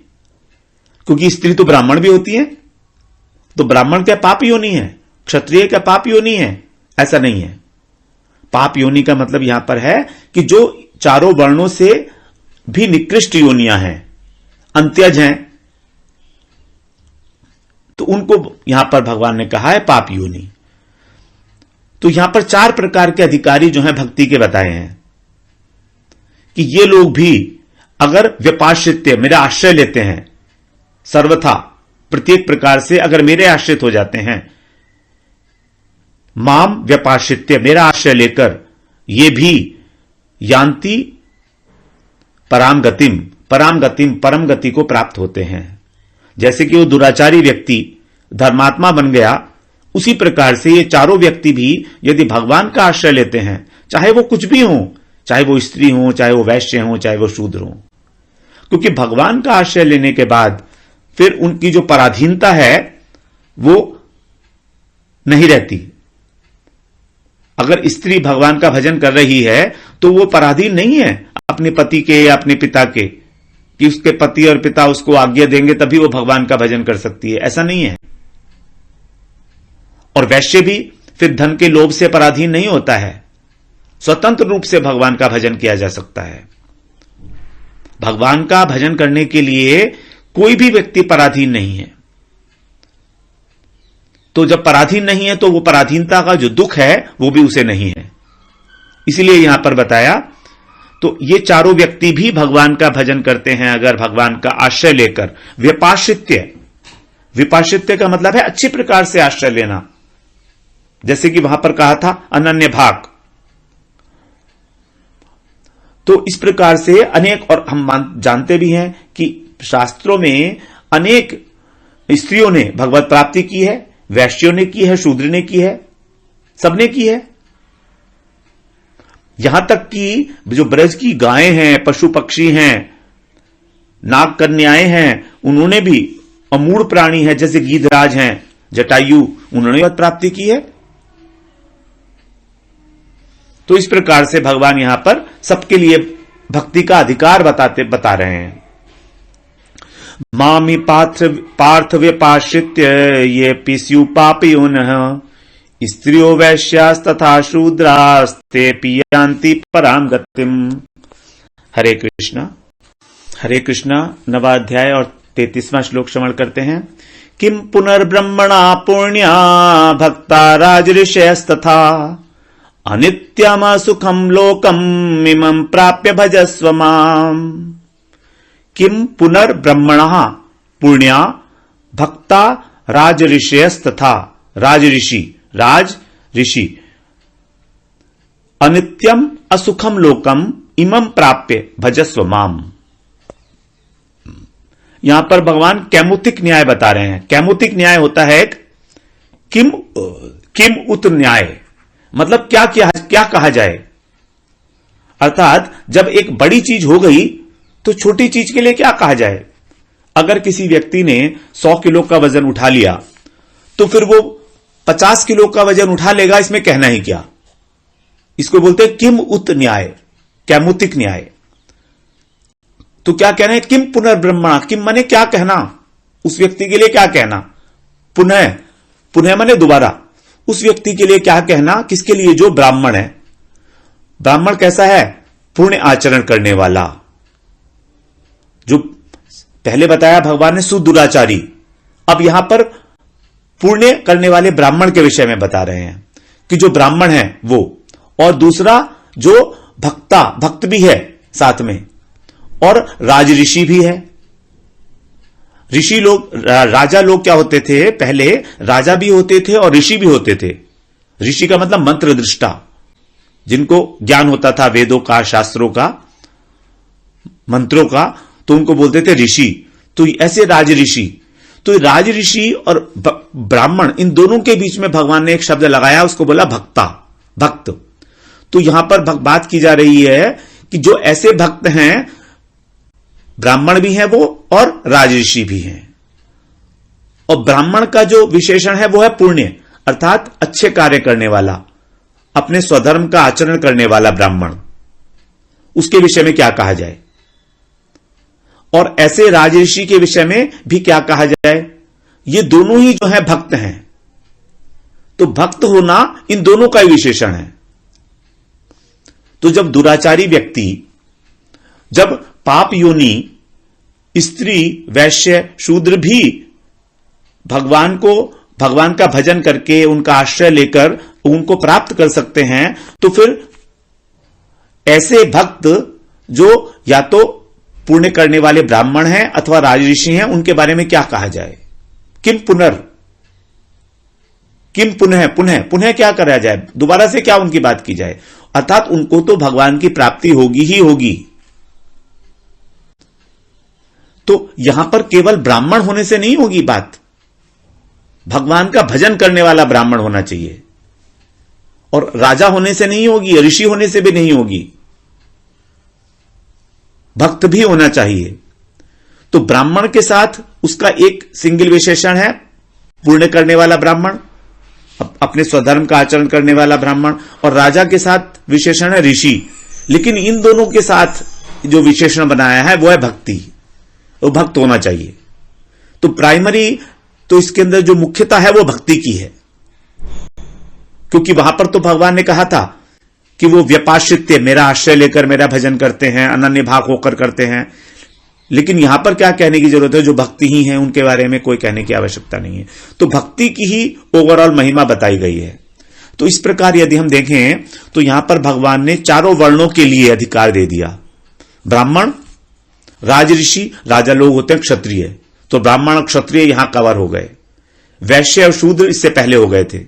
क्योंकि स्त्री तो ब्राह्मण भी होती है, तो ब्राह्मण क्या पाप योनि है, क्षत्रिय क्या पाप योनि है, ऐसा नहीं है। पाप योनि का मतलब यहां पर है कि जो चारों वर्णों से भी निकृष्ट योनियां हैं, अंत्यज हैं, तो उनको यहां पर भगवान ने कहा है पाप योनि। तो यहां पर 4 प्रकार के अधिकारी जो हैं भक्ति के बताए हैं कि ये लोग भी अगर व्यपाश्रित्य, मेरा आश्रय लेते हैं, सर्वथा प्रत्येक प्रकार से अगर मेरे आश्रित हो जाते हैं, माम व्यपाश्रित्य, मेरा आश्रय लेकर, ये भी यान्ति पराम गतिम, परम गति को प्राप्त होते हैं। जैसे कि वो दुराचारी व्यक्ति धर्मात्मा बन गया, उसी प्रकार से ये चारों व्यक्ति भी यदि भगवान का आश्रय लेते हैं, चाहे वो कुछ भी हो, चाहे वो स्त्री हो, चाहे वो वैश्य हो, चाहे वो शूद्र हो, क्योंकि भगवान का आश्रय लेने के बाद फिर उनकी जो पराधीनता है वो नहीं रहती। अगर स्त्री भगवान का भजन कर रही है तो वो पराधीन नहीं है अपने पति के या अपने पिता के, कि उसके पति और पिता उसको आज्ञा देंगे तभी वो भगवान का भजन कर सकती है, ऐसा नहीं है। और वैश्य भी फिर धन के लोभ से पराधीन नहीं होता है, स्वतंत्र रूप से भगवान का भजन किया जा सकता है। भगवान का भजन करने के लिए कोई भी व्यक्ति पराधीन नहीं है। तो जब पराधीन नहीं है तो वो पराधीनता का जो दुख है वो भी उसे नहीं है, इसलिए यहां पर बताया। तो ये चारों व्यक्ति भी भगवान का भजन करते हैं अगर भगवान का आश्रय लेकर। व्यपाश्रित्य, विपाश्रित्य का मतलब है अच्छी प्रकार से आश्रय लेना, जैसे कि वहां पर कहा था अनन्य भाग। तो इस प्रकार से अनेक, और हम जानते भी हैं कि शास्त्रों में अनेक स्त्रियों ने भगवत प्राप्ति की है, वैश्यों ने की है, शूद्र ने की है, सबने की है। यहां तक कि जो ब्रज की गायें हैं, पशु पक्षी हैं, नाग कन्याएं हैं, उन्होंने भी, अमूढ़ प्राणी है जैसे गीधराज हैं, जटायु, उन्होंने भगवत प्राप्ति की है। तो इस प्रकार से भगवान यहां पर सबके लिए भक्ति का अधिकार बता रहे हैं। मामी पार्थ व्यपाश्रित्य ये पिस्यु पापयोनः स्त्रियो वैश्यास्तथा शूद्रास्ते पियांति पराम गतिम। हरे कृष्णा। 9वां अध्याय और 33वां श्लोक श्रवण करते हैं। किम पुनर्ब्रह्मणा पुण्या भक्ता राजऋषयस्तथा अनित्यम सुखम लोकम इमं प्राप्य भजस्व माम। किम पुनर्ब्रह्मणः पुण्या भक्ता राजऋषयस्तथा, राज ऋषि अनित्यम असुखम लोकम इमं प्राप्य भजस्व माम। यहां पर भगवान कैमुतिक न्याय बता रहे हैं। कैमुतिक न्याय होता है किम उत न्याय, मतलब क्या कहा जाए। अर्थात जब एक बड़ी चीज हो गई तो छोटी चीज के लिए क्या कहा जाए। अगर किसी व्यक्ति ने 100 किलो का वजन उठा लिया तो फिर वो 50 किलो का वजन उठा लेगा, इसमें कहना ही क्या। इसको बोलते हैं किम उत न्याय, कैमुतिक न्याय। तो क्या कहना है, किम पुनर्ब्रह्मणा, किम माने क्या कहना, उस व्यक्ति के लिए क्या कहना। पुनः माने दोबारा, उस व्यक्ति के लिए क्या कहना, किसके लिए, जो ब्राह्मण है। ब्राह्मण कैसा है, पुण्य आचरण करने वाला। जो पहले बताया भगवान ने सुदुराचारी, अब यहां पर पुण्य करने वाले ब्राह्मण के विषय में बता रहे हैं कि जो ब्राह्मण है वो, और दूसरा जो भक्त भी है साथ में, और राजऋषि भी है। ऋषि लोग, राजा लोग क्या होते थे, पहले राजा भी होते थे और ऋषि भी होते थे। ऋषि का मतलब मंत्र दृष्टा, जिनको ज्ञान होता था वेदों का, शास्त्रों का, मंत्रों का, तो उनको बोलते थे ऋषि। तो ऐसे राजऋषि, तो राजऋषि और ब्राह्मण, इन दोनों के बीच में भगवान ने एक शब्द लगाया, उसको बोला भक्त। तो यहां पर बात की जा रही है कि जो ऐसे भक्त हैं ब्राह्मण भी हैं वो और राजऋषि भी हैं। और ब्राह्मण का जो विशेषण है वो है पुण्य, अर्थात अच्छे कार्य करने वाला, अपने स्वधर्म का आचरण करने वाला ब्राह्मण। उसके विषय में क्या कहा जाए? और ऐसे राजऋषि के विषय में भी क्या कहा जाए? ये दोनों ही जो है भक्त हैं। तो भक्त होना इन दोनों का ही विशेषण है। तो जब दुराचारी व्यक्ति, जब पाप योनि स्त्री, वैश्य, शूद्र भी भगवान का भजन करके उनका आश्रय लेकर उनको प्राप्त कर सकते हैं, तो फिर ऐसे भक्त जो या तो पुण्य करने वाले ब्राह्मण हैं अथवा राजऋषि हैं, उनके बारे में क्या कहा जाए? किम पुनः क्या करा जाए? दोबारा से क्या उनकी बात की जाए? अर्थात उनको तो भगवान की प्राप्ति होगी ही होगी। तो यहां पर केवल ब्राह्मण होने से नहीं होगी बात, भगवान का भजन करने वाला ब्राह्मण होना चाहिए। और राजा होने से नहीं होगी, ऋषि होने से भी नहीं होगी, भक्त भी होना चाहिए। तो ब्राह्मण के साथ उसका एक सिंगल विशेषण है पुण्य करने वाला ब्राह्मण, अपने स्वधर्म का आचरण करने वाला ब्राह्मण, और राजा के साथ विशेषण है ऋषि। लेकिन इन दोनों के साथ जो विशेषण बनाया है वो है भक्ति, वो भक्त होना चाहिए। तो प्राइमरी तो इसके अंदर जो मुख्यता है वो भक्ति की है, क्योंकि वहां पर तो भगवान ने कहा था कि वो व्यपाश्रित्य, मेरा आश्रय लेकर मेरा भजन करते हैं, अनन्य भाग होकर करते हैं। लेकिन यहां पर क्या कहने की जरूरत है? जो भक्ति ही है उनके बारे में कोई कहने की आवश्यकता नहीं है। तो भक्ति की ही ओवरऑल महिमा बताई गई है। तो इस प्रकार यदि हम देखें तो यहां पर भगवान ने चारों वर्णों के लिए अधिकार दे दिया। ब्राह्मण, राजऋषि, राजा लोग होते हैं क्षत्रिय, तो ब्राह्मण और क्षत्रिय यहां कवर हो गए। वैश्य और शूद्र इससे पहले हो गए थे।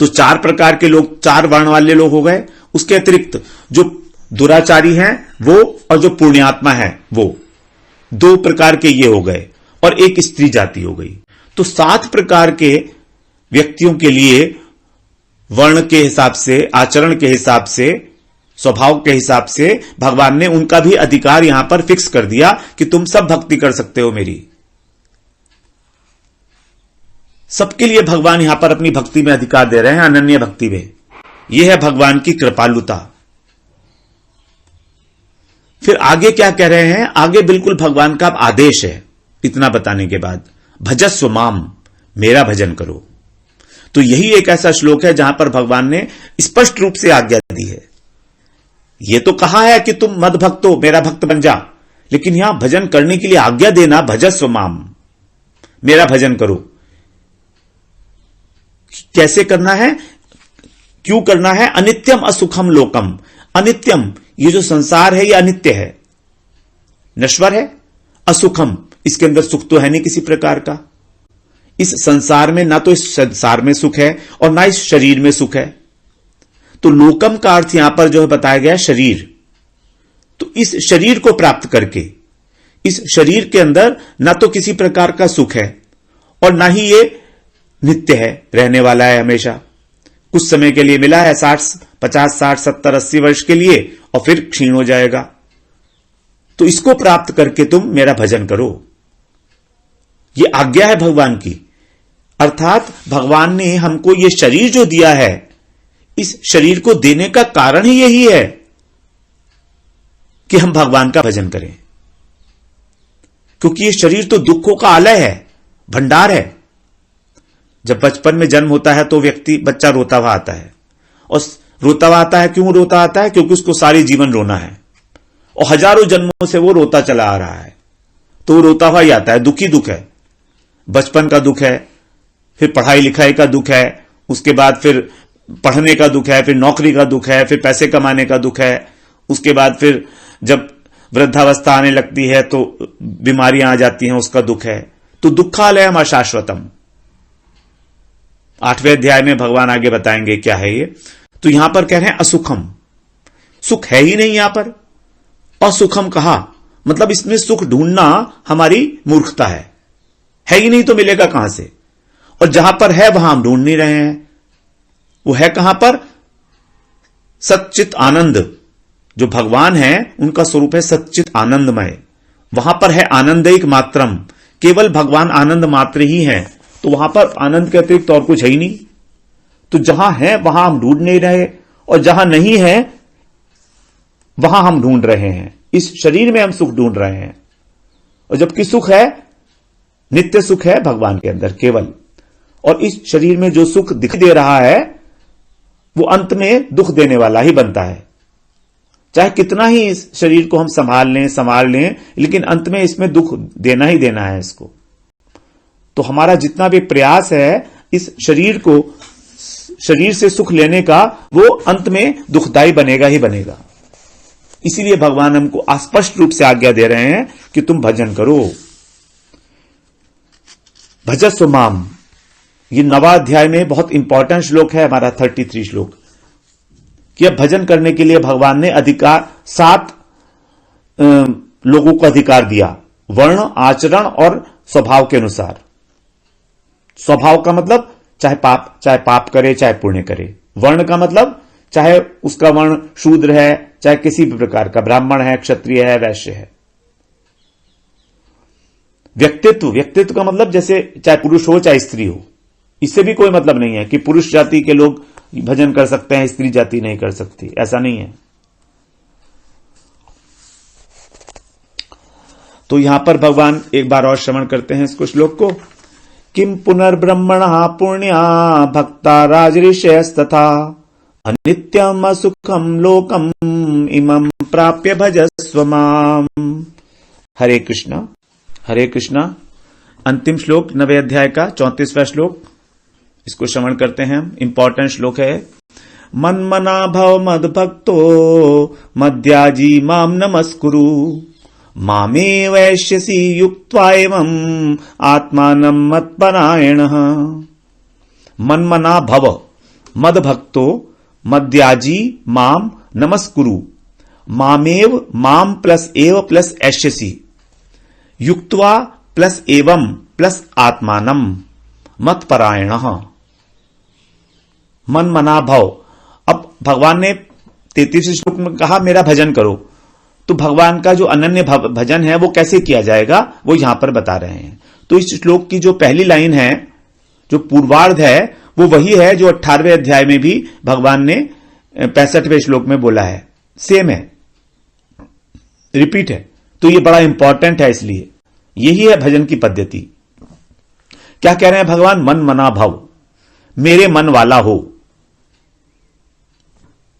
तो चार प्रकार के लोग, चार वर्ण वाले लोग हो गए। उसके अतिरिक्त जो दुराचारी हैं वो और जो पुण्यात्मा है वो, दो प्रकार के ये हो गए, और एक स्त्री जाति हो गई। तो 7 प्रकार के व्यक्तियों के लिए वर्ण के हिसाब से, आचरण के हिसाब से, स्वभाव के हिसाब से भगवान ने उनका भी अधिकार यहां पर फिक्स कर दिया कि तुम सब भक्ति कर सकते हो मेरी। सबके लिए भगवान यहां पर अपनी भक्ति में अधिकार दे रहे हैं, अनन्य भक्ति में। यह है भगवान की कृपालुता। फिर आगे क्या कह रहे हैं? आगे बिल्कुल भगवान का आदेश है। इतना बताने के बाद भजस्व माम, मेरा भजन करो। तो यही एक ऐसा श्लोक है जहां पर भगवान ने स्पष्ट रूप से आज्ञा दी है। यह तो कहा है कि तुम मद भक्त हो, मेरा भक्त बन जा, लेकिन यहां भजन करने के लिए आज्ञा देना, भजस्व माम, मेरा भजन करो। कैसे करना है, क्यों करना है? अनित्यम असुखम लोकम। अनित्यम, ये जो संसार है ये अनित्य है, नश्वर है। असुखम, इसके अंदर सुख तो है नहीं किसी प्रकार का। इस संसार में ना तो इस संसार में सुख है और ना इस शरीर में सुख है। तो लोकम का अर्थ यहां पर जो है बताया गया शरीर। तो इस शरीर को प्राप्त करके, इस शरीर के अंदर ना तो किसी प्रकार का सुख है और ना ही ये नित्य है, रहने वाला है हमेशा। कुछ समय के लिए मिला है, 50, 60, 70, 80 वर्ष के लिए, और फिर क्षीण हो जाएगा। तो इसको प्राप्त करके तुम मेरा भजन करो, ये आज्ञा है भगवान की। अर्थात भगवान ने हमको ये शरीर जो दिया है, इस शरीर को देने का कारण ही यही है कि हम भगवान का भजन करें। क्योंकि ये शरीर तो दुखों का आलय है, भंडार है। जब बचपन में जन्म होता है तो बच्चा रोता हुआ आता है, और रोता हुआ आता है, क्यों रोता आता है? क्योंकि उसको सारी जीवन रोना है, और हजारों जन्मों से वो रोता चला आ रहा है, तो वो रोता हुआ ही आता है। दुखी दुख है, बचपन का दुख है, फिर पढ़ाई लिखाई का दुख है, उसके बाद फिर पढ़ने का दुख है, फिर नौकरी का दुख है, फिर पैसे कमाने का दुख है, उसके बाद फिर जब वृद्धावस्था आने लगती है तो बीमारियां आ जाती हैं, उसका दुख है। तो दुखालयम अशाश्वतम, 8वें अध्याय में भगवान आगे बताएंगे क्या है ये। तो यहां पर कह रहे हैं असुखम, सुख है ही नहीं यहां पर। असुखम कहा मतलब इसमें सुख ढूंढना हमारी मूर्खता है ही नहीं तो मिलेगा कहां से? और जहां पर है वहां हम ढूंढ नहीं रहे हैं। वो है कहां पर? सच्चित आनंद, जो भगवान है उनका स्वरूप है सच्चित आनंदमय। वहां पर है आनंदैक मात्रम, केवल भगवान आनंद मात्र ही है। तो वहां पर आनंद के अतिरिक्त और कुछ है ही नहीं। तो जहां है वहां हम ढूंढ नहीं रहे, और जहां नहीं है वहां हम ढूंढ रहे हैं। इस शरीर में हम सुख ढूंढ रहे हैं, और जबकि सुख है, नित्य सुख है भगवान के अंदर केवल। और इस शरीर में जो सुख दिखाई दे रहा है वो अंत में दुख देने वाला ही बनता है। चाहे कितना ही इस शरीर को हम संभाल लें, लेकिन अंत में इसमें दुख देना ही देना है इसको। तो हमारा जितना भी प्रयास है इस शरीर से सुख लेने का, वो अंत में दुखदायी बनेगा ही बनेगा। इसीलिए भगवान हमको स्पष्ट रूप से आज्ञा दे रहे हैं कि तुम भजन करो। भजस्व माम, ये 9वां अध्याय में बहुत इंपॉर्टेंट श्लोक है हमारा 33 श्लोक, कि अब भजन करने के लिए भगवान ने 7 लोगों को अधिकार दिया, वर्ण, आचरण और स्वभाव के अनुसार। स्वभाव का मतलब चाहे पाप करे चाहे पुण्य करे। वर्ण का मतलब चाहे उसका वर्ण शूद्र है, चाहे किसी भी प्रकार का, ब्राह्मण है, क्षत्रिय है, वैश्य है। व्यक्तित्व का मतलब जैसे चाहे पुरुष हो चाहे स्त्री हो। इससे भी कोई मतलब नहीं है कि पुरुष जाति के लोग भजन कर सकते हैं, स्त्री जाति नहीं कर सकती, ऐसा नहीं है। तो यहां पर भगवान एक बार और श्रवण करते हैं इसको श्लोक को। किम पुनर्ब्रह्मणः पुण्या भक्ता राजऋषयस्तथा अनित्यम असुखम लोकम इमं प्राप्य भजस्व माम। हरे कृष्णा। अंतिम श्लोक 9वें अध्याय का 34वां श्लोक, इसको श्रवण करते हैं हम। इंपॉर्टेंट श्लोक है। मन्मना भव मद भक्तो मद्याजी माम नमस्कुरु मामे वैश्यसी युक्त्वा एवं आत्मानं मत्परायणः। मन्मना भव मद भक्तो मद्याजी माम नमस्कुरु मामेव माम प्लस एव प्लस ऐश्यसी युक्त्वा प्लस एवं प्लस आत्मानं मत्परायणः। मन मना भव। अब भगवान ने 33 श्लोक में कहा मेरा भजन करो, तो भगवान का जो अनन्य भजन है वो कैसे किया जाएगा वो यहां पर बता रहे हैं। तो इस श्लोक की जो पहली लाइन है, जो पूर्वार्ध है, वो वही है जो 18वें अध्याय में भी भगवान ने 65वें श्लोक में बोला है। सेम है, रिपीट है। तो ये बड़ा इंपॉर्टेंट है, इसलिए यही है भजन की पद्धति। क्या कह रहे हैं भगवान? मन मना भव, मेरे मन वाला हो।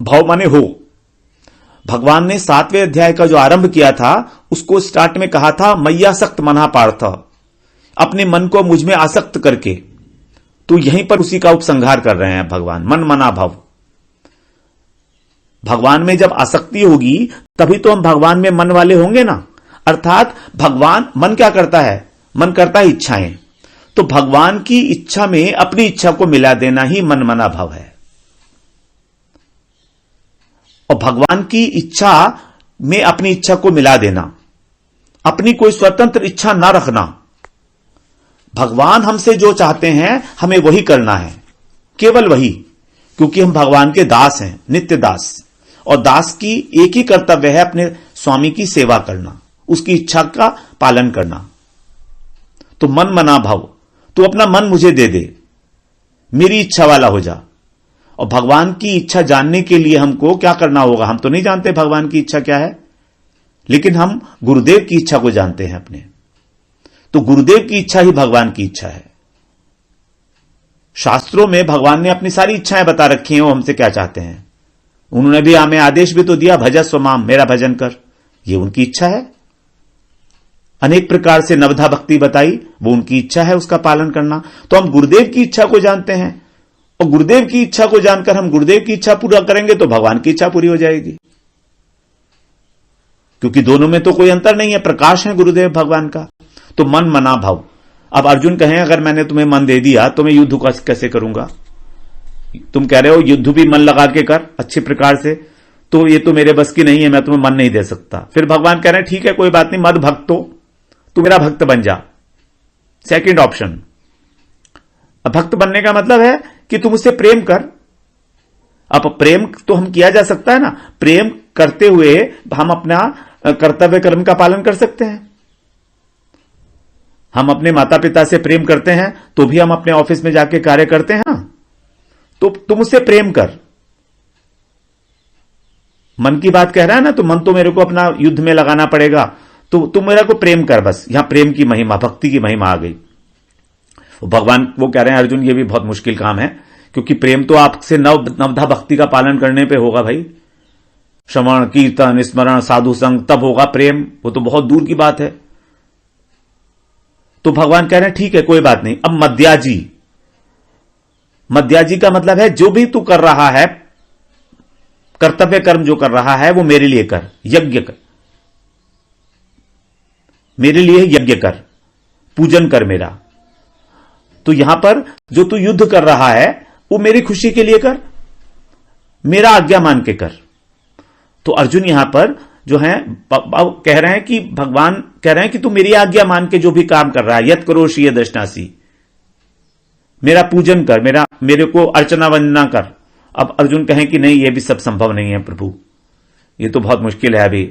भव माने हो। भगवान ने 7वें अध्याय का जो आरंभ किया था उसको स्टार्ट में कहा था मय्यासक्त मना पार्थ, अपने मन को मुझ में आसक्त करके। तो यहीं पर उसी का उपसंहार कर रहे हैं भगवान। मन मना भव, भगवान में जब आसक्ति होगी तभी तो हम भगवान में मन वाले होंगे ना। अर्थात भगवान, मन क्या करता है? मन करता है इच्छाएं। तो भगवान की इच्छा में अपनी इच्छा को मिला देना ही मन मना भव है। और भगवान की इच्छा में अपनी इच्छा को मिला देना, अपनी कोई स्वतंत्र इच्छा ना रखना। भगवान हमसे जो चाहते हैं हमें वही करना है, केवल वही, क्योंकि हम भगवान के दास हैं, नित्य दास। और दास की एक ही कर्तव्य है अपने स्वामी की सेवा करना, उसकी इच्छा का पालन करना। तो मन मना भव, तू अपना मन मुझे दे दे, मेरी इच्छा वाला हो जा। और भगवान की इच्छा जानने के लिए हमको क्या करना होगा? हम तो नहीं जानते भगवान की इच्छा क्या है, लेकिन हम गुरुदेव की इच्छा को जानते हैं अपने। तो गुरुदेव की इच्छा ही भगवान की इच्छा है। शास्त्रों में भगवान ने अपनी सारी इच्छाएं बता रखी हैं, वो हमसे क्या चाहते हैं। उन्होंने भी हमें आदेश भी तो दिया, भजस्व माम, मेरा भजन कर। ये उनकी इच्छा है। अनेक प्रकार से नवधा भक्ति बताई, वो उनकी इच्छा है, उसका पालन करना। तो हम गुरुदेव की इच्छा को जानते हैं, और गुरुदेव की इच्छा को जानकर हम गुरुदेव की इच्छा पूरा करेंगे तो भगवान की इच्छा पूरी हो जाएगी। क्योंकि दोनों में तो कोई अंतर नहीं है, प्रकाश है गुरुदेव भगवान का। तो मन मना भव। अब अर्जुन कहें अगर मैंने तुम्हें मन दे दिया तो मैं युद्ध कैसे करूंगा? तुम कह रहे हो युद्ध भी मन लगा के कर अच्छे प्रकार से, तो ये तो मेरे बस की नहीं है, मैं तुम्हें मन नहीं दे सकता। फिर भगवान कह रहे हैं ठीक है कोई बात नहीं, मद भक्तो, तू मेरा भक्त बन जा। Second option. अब भक्त बनने का मतलब है कि तुम उससे प्रेम कर। अब प्रेम तो हम किया जा सकता है ना, प्रेम करते हुए हम अपना कर्तव्य कर्म का पालन कर सकते हैं। हम अपने माता पिता से प्रेम करते हैं तो भी हम अपने ऑफिस में जाके कार्य करते हैं। तो तुम उससे प्रेम कर। मन की बात कह रहा है ना, तो मन तो मेरे को अपना युद्ध में लगाना पड़ेगा, तो तुम मेरे को प्रेम कर। बस यहां प्रेम की महिमा, भक्ति की महिमा आ गई। भगवान वो कह रहे हैं, अर्जुन ये भी बहुत मुश्किल काम है, क्योंकि प्रेम तो आपसे नवधा भक्ति का पालन करने पे होगा भाई। श्रवण कीर्तन स्मरण साधु संग तब होगा प्रेम, वो तो बहुत दूर की बात है। तो भगवान कह रहे हैं ठीक है कोई बात नहीं। अब मध्याजी, मध्याजी का मतलब है जो भी तू कर रहा है, कर्तव्य कर्म जो कर रहा है वो मेरे लिए कर, यज्ञ कर, मेरे लिए यज्ञ कर, पूजन कर मेरा। तो यहां पर जो तू युद्ध कर रहा है वो मेरी खुशी के लिए कर, मेरा आज्ञा मान के कर। तो अर्जुन यहां पर जो है कह रहे हैं कि भगवान कह रहे हैं कि तू मेरी आज्ञा मान के जो भी काम कर रहा है, यत् करोषि यदश्नासि, मेरा पूजन कर, मेरे को अर्चना वंदना कर। अब अर्जुन कहें कि नहीं ये भी सब संभव नहीं है प्रभु, ये तो बहुत मुश्किल है अभी।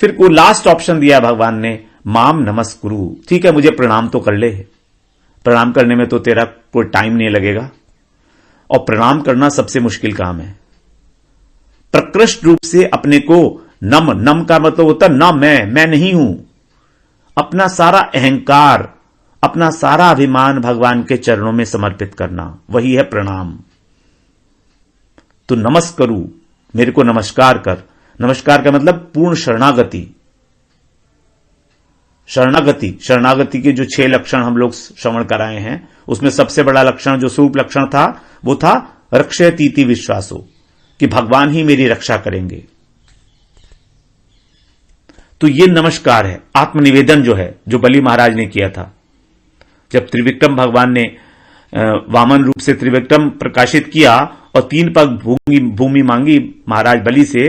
फिर को लास्ट ऑप्शन दिया भगवान ने, माम नमस्कुरु। ठीक है मुझे प्रणाम तो कर ले, प्रणाम करने में तो तेरा कोई टाइम नहीं लगेगा, और प्रणाम करना सबसे मुश्किल काम है। प्रकृष्ट रूप से अपने को नम का मतलब होता न मैं नहीं हूं, अपना सारा अहंकार, अपना सारा अभिमान भगवान के चरणों में समर्पित करना, वही है प्रणाम। तो नमस्करू, मेरे को नमस्कार कर। नमस्कार का मतलब पूर्ण शरणागति। शरणागति के जो 6 लक्षण हम लोग श्रवण कराए हैं, उसमें सबसे बड़ा लक्षण जो स्वरूप लक्षण था वो था रक्षयतीति विश्वासो, कि भगवान ही मेरी रक्षा करेंगे। तो ये नमस्कार है, आत्मनिवेदन जो है, जो बलि महाराज ने किया था। जब त्रिविक्रम भगवान ने वामन रूप से त्रिविक्रम प्रकाशित किया और 3 पग भूमि मांगी महाराज बलि से,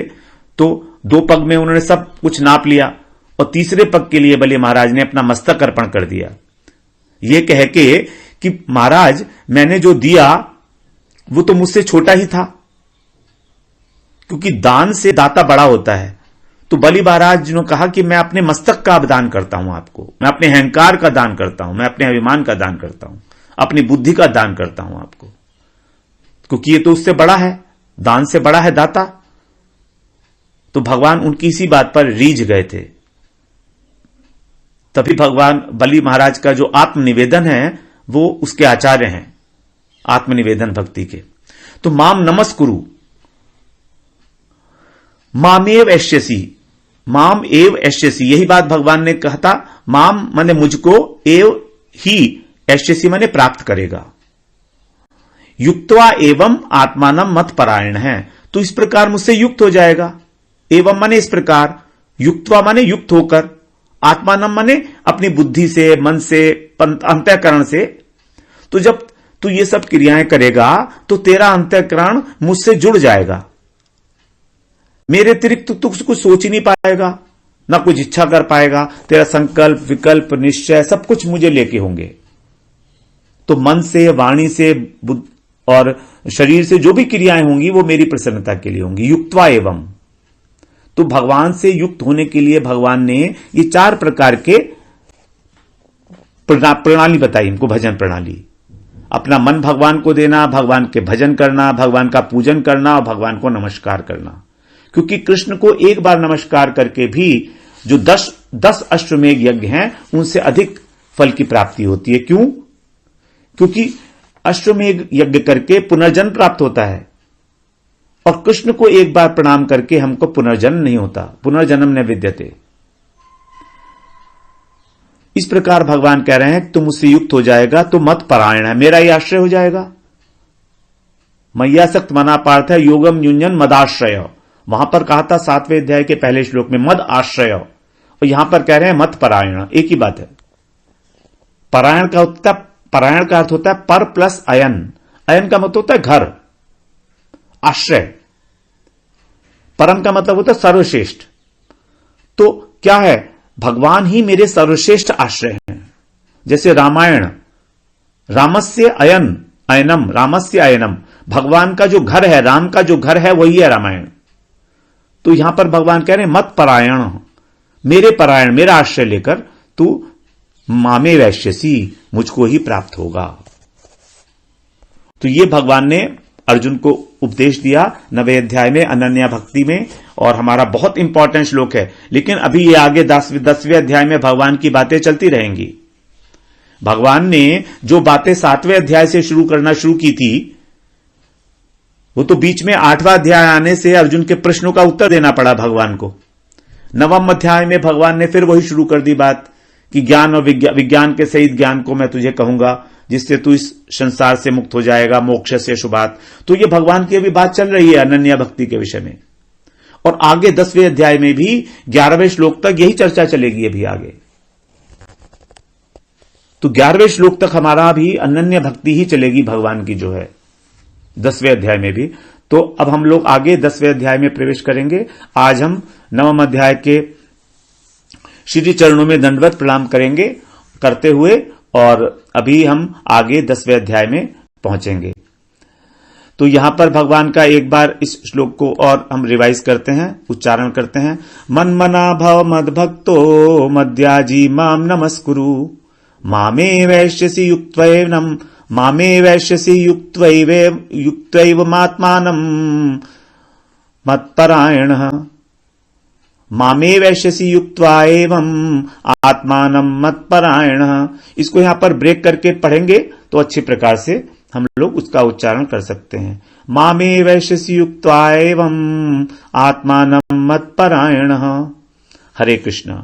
तो 2 पग में उन्होंने सब कुछ नाप लिया और तीसरे पग के लिए बलि महाराज ने अपना मस्तक अर्पण कर दिया, ये कह के कि महाराज मैंने जो दिया वो तो मुझसे छोटा ही था, क्योंकि दान से दाता बड़ा होता है। तो बलि महाराज ने कहा कि मैं अपने मस्तक का दान करता हूं आपको, मैं अपने अहंकार का दान करता हूं, मैं अपने अभिमान का दान करता हूं, अपनी बुद्धि का दान करता हूं आपको, क्योंकि ये तो उससे बड़ा है, दान से बड़ा है दाता। तो भगवान उनकी इसी बात पर रीझ गए थे। तभी भगवान बलि महाराज का जो आत्मनिवेदन है वो उसके आचार्य हैं, आत्मनिवेदन भक्ति के। तो माम नमस्कुरु, मामेव एष्यसि, माम एव एष्यसि, यही बात भगवान ने कहा था। माम माने मुझको, एव ही एष्यसि माने प्राप्त करेगा। युक्त्वा एवं आत्मानम मत परायण है, तो इस प्रकार मुझसे युक्त हो जाएगा। एवं माने इस प्रकार, युक्त्वा माने युक्त होकर, आत्मानम माने अपनी बुद्धि से, मन से, अंतःकरण से। तो जब तू ये सब क्रियाएं करेगा तो तेरा अंतःकरण मुझसे जुड़ जाएगा, मेरे अतिरिक्त तू कुछ सोच ही नहीं पाएगा, ना कुछ इच्छा कर पाएगा। तेरा संकल्प विकल्प निश्चय सब कुछ मुझे लेके होंगे। तो मन से, वाणी से और शरीर से जो भी क्रियाएं होंगी वो मेरी प्रसन्नता के लिए होंगी। युक्त्वा एवं, तो भगवान से युक्त होने के लिए भगवान ने ये 4 प्रकार के प्रणाली बताई इनको, भजन प्रणाली। अपना मन भगवान को देना, भगवान के भजन करना, भगवान का पूजन करना और भगवान को नमस्कार करना। क्योंकि कृष्ण को एक बार नमस्कार करके भी जो 10 अश्वमेध यज्ञ हैं उनसे अधिक फल की प्राप्ति होती है। क्यों? क्योंकि अश्वमेध यज्ञ करके पुनर्जन्म प्राप्त होता है, और कृष्ण को एक बार प्रणाम करके हमको पुनर्जन्म नहीं होता, पुनर्जन्म न विद्यते। इस प्रकार भगवान कह रहे हैं तुम मुझसे युक्त हो जाएगा तो मत परायण है, मेरा ही आश्रय हो जाएगा। मय्यासक्त मना पार्थ है योगम युंजन मदाश्रय, वहां पर कहा था 7वें अध्याय के पहले श्लोक में मद आश्रय, और यहां पर कह रहे हैं मत परायण, एक ही बात है। परायण का अर्थ होता है पर प्लस अयन, अयन का मतलब होता है घर, आश्रय। परम का मतलब होता है सर्वश्रेष्ठ। तो क्या है, भगवान ही मेरे सर्वश्रेष्ठ आश्रय हैं। जैसे रामायण, रामस्य अयनम, रामस्य अयनम, भगवान का जो घर है, राम का जो घर है वही है रामायण। तो यहां पर भगवान कह रहे हैं मत परायण, मेरे परायण, मेरा आश्रय लेकर तू मामे वैश्यसी, मुझको ही प्राप्त होगा। तो ये भगवान ने अर्जुन को उपदेश दिया 9वें अध्याय में अनन्या भक्ति में, और हमारा बहुत इंपॉर्टेंट श्लोक है। लेकिन अभी ये आगे 10वें अध्याय में भगवान की बातें चलती रहेंगी। भगवान ने जो बातें 7वें अध्याय से शुरू करना शुरू की थी, वो तो बीच में 8वां अध्याय आने से अर्जुन के प्रश्नों का उत्तर देना पड़ा भगवान को। 9वें अध्याय में भगवान ने फिर वही शुरू कर दी बात कि ज्ञान और विज्ञान के सहित ज्ञान को मैं तुझे कहूंगा, जिससे तू इस संसार से मुक्त हो जाएगा, मोक्ष से शुभात। तो ये भगवान की अभी बात चल रही है अनन्या भक्ति के विषय में, और आगे 10वें अध्याय में भी 11वें श्लोक तक यही चर्चा चलेगी अभी आगे। तो 11वें श्लोक तक हमारा भी अनन्या भक्ति ही चलेगी भगवान की जो है, 10वें अध्याय में भी। तो अब हम लोग आगे 10वें अध्याय में प्रवेश करेंगे। आज हम 9वें अध्याय के श्री चरणों में दंडवत प्रणाम करेंगे करते हुए, और अभी हम आगे 10वें अध्याय में पहुंचेंगे। तो यहां पर भगवान का एक बार इस श्लोक को और हम रिवाइज करते हैं, उच्चारण करते हैं। मन मना भव मद भक्तो मद्याजी माम नमस्कुरु, मामे वैश्यसि युक्त्वैनम, मामे वैश्यसि युक्त्वैवमात्मानं मत्परायणः, मामे वैश्यसि युक्त्वा एवं आत्मानं मत्परायणः। इसको यहां पर ब्रेक करके पढ़ेंगे तो अच्छी प्रकार से हम लोग उसका उच्चारण कर सकते हैं। मामे वैश्यसि युक्त्वा एवं आत्मानं मत्परायणः। हरे कृष्ण।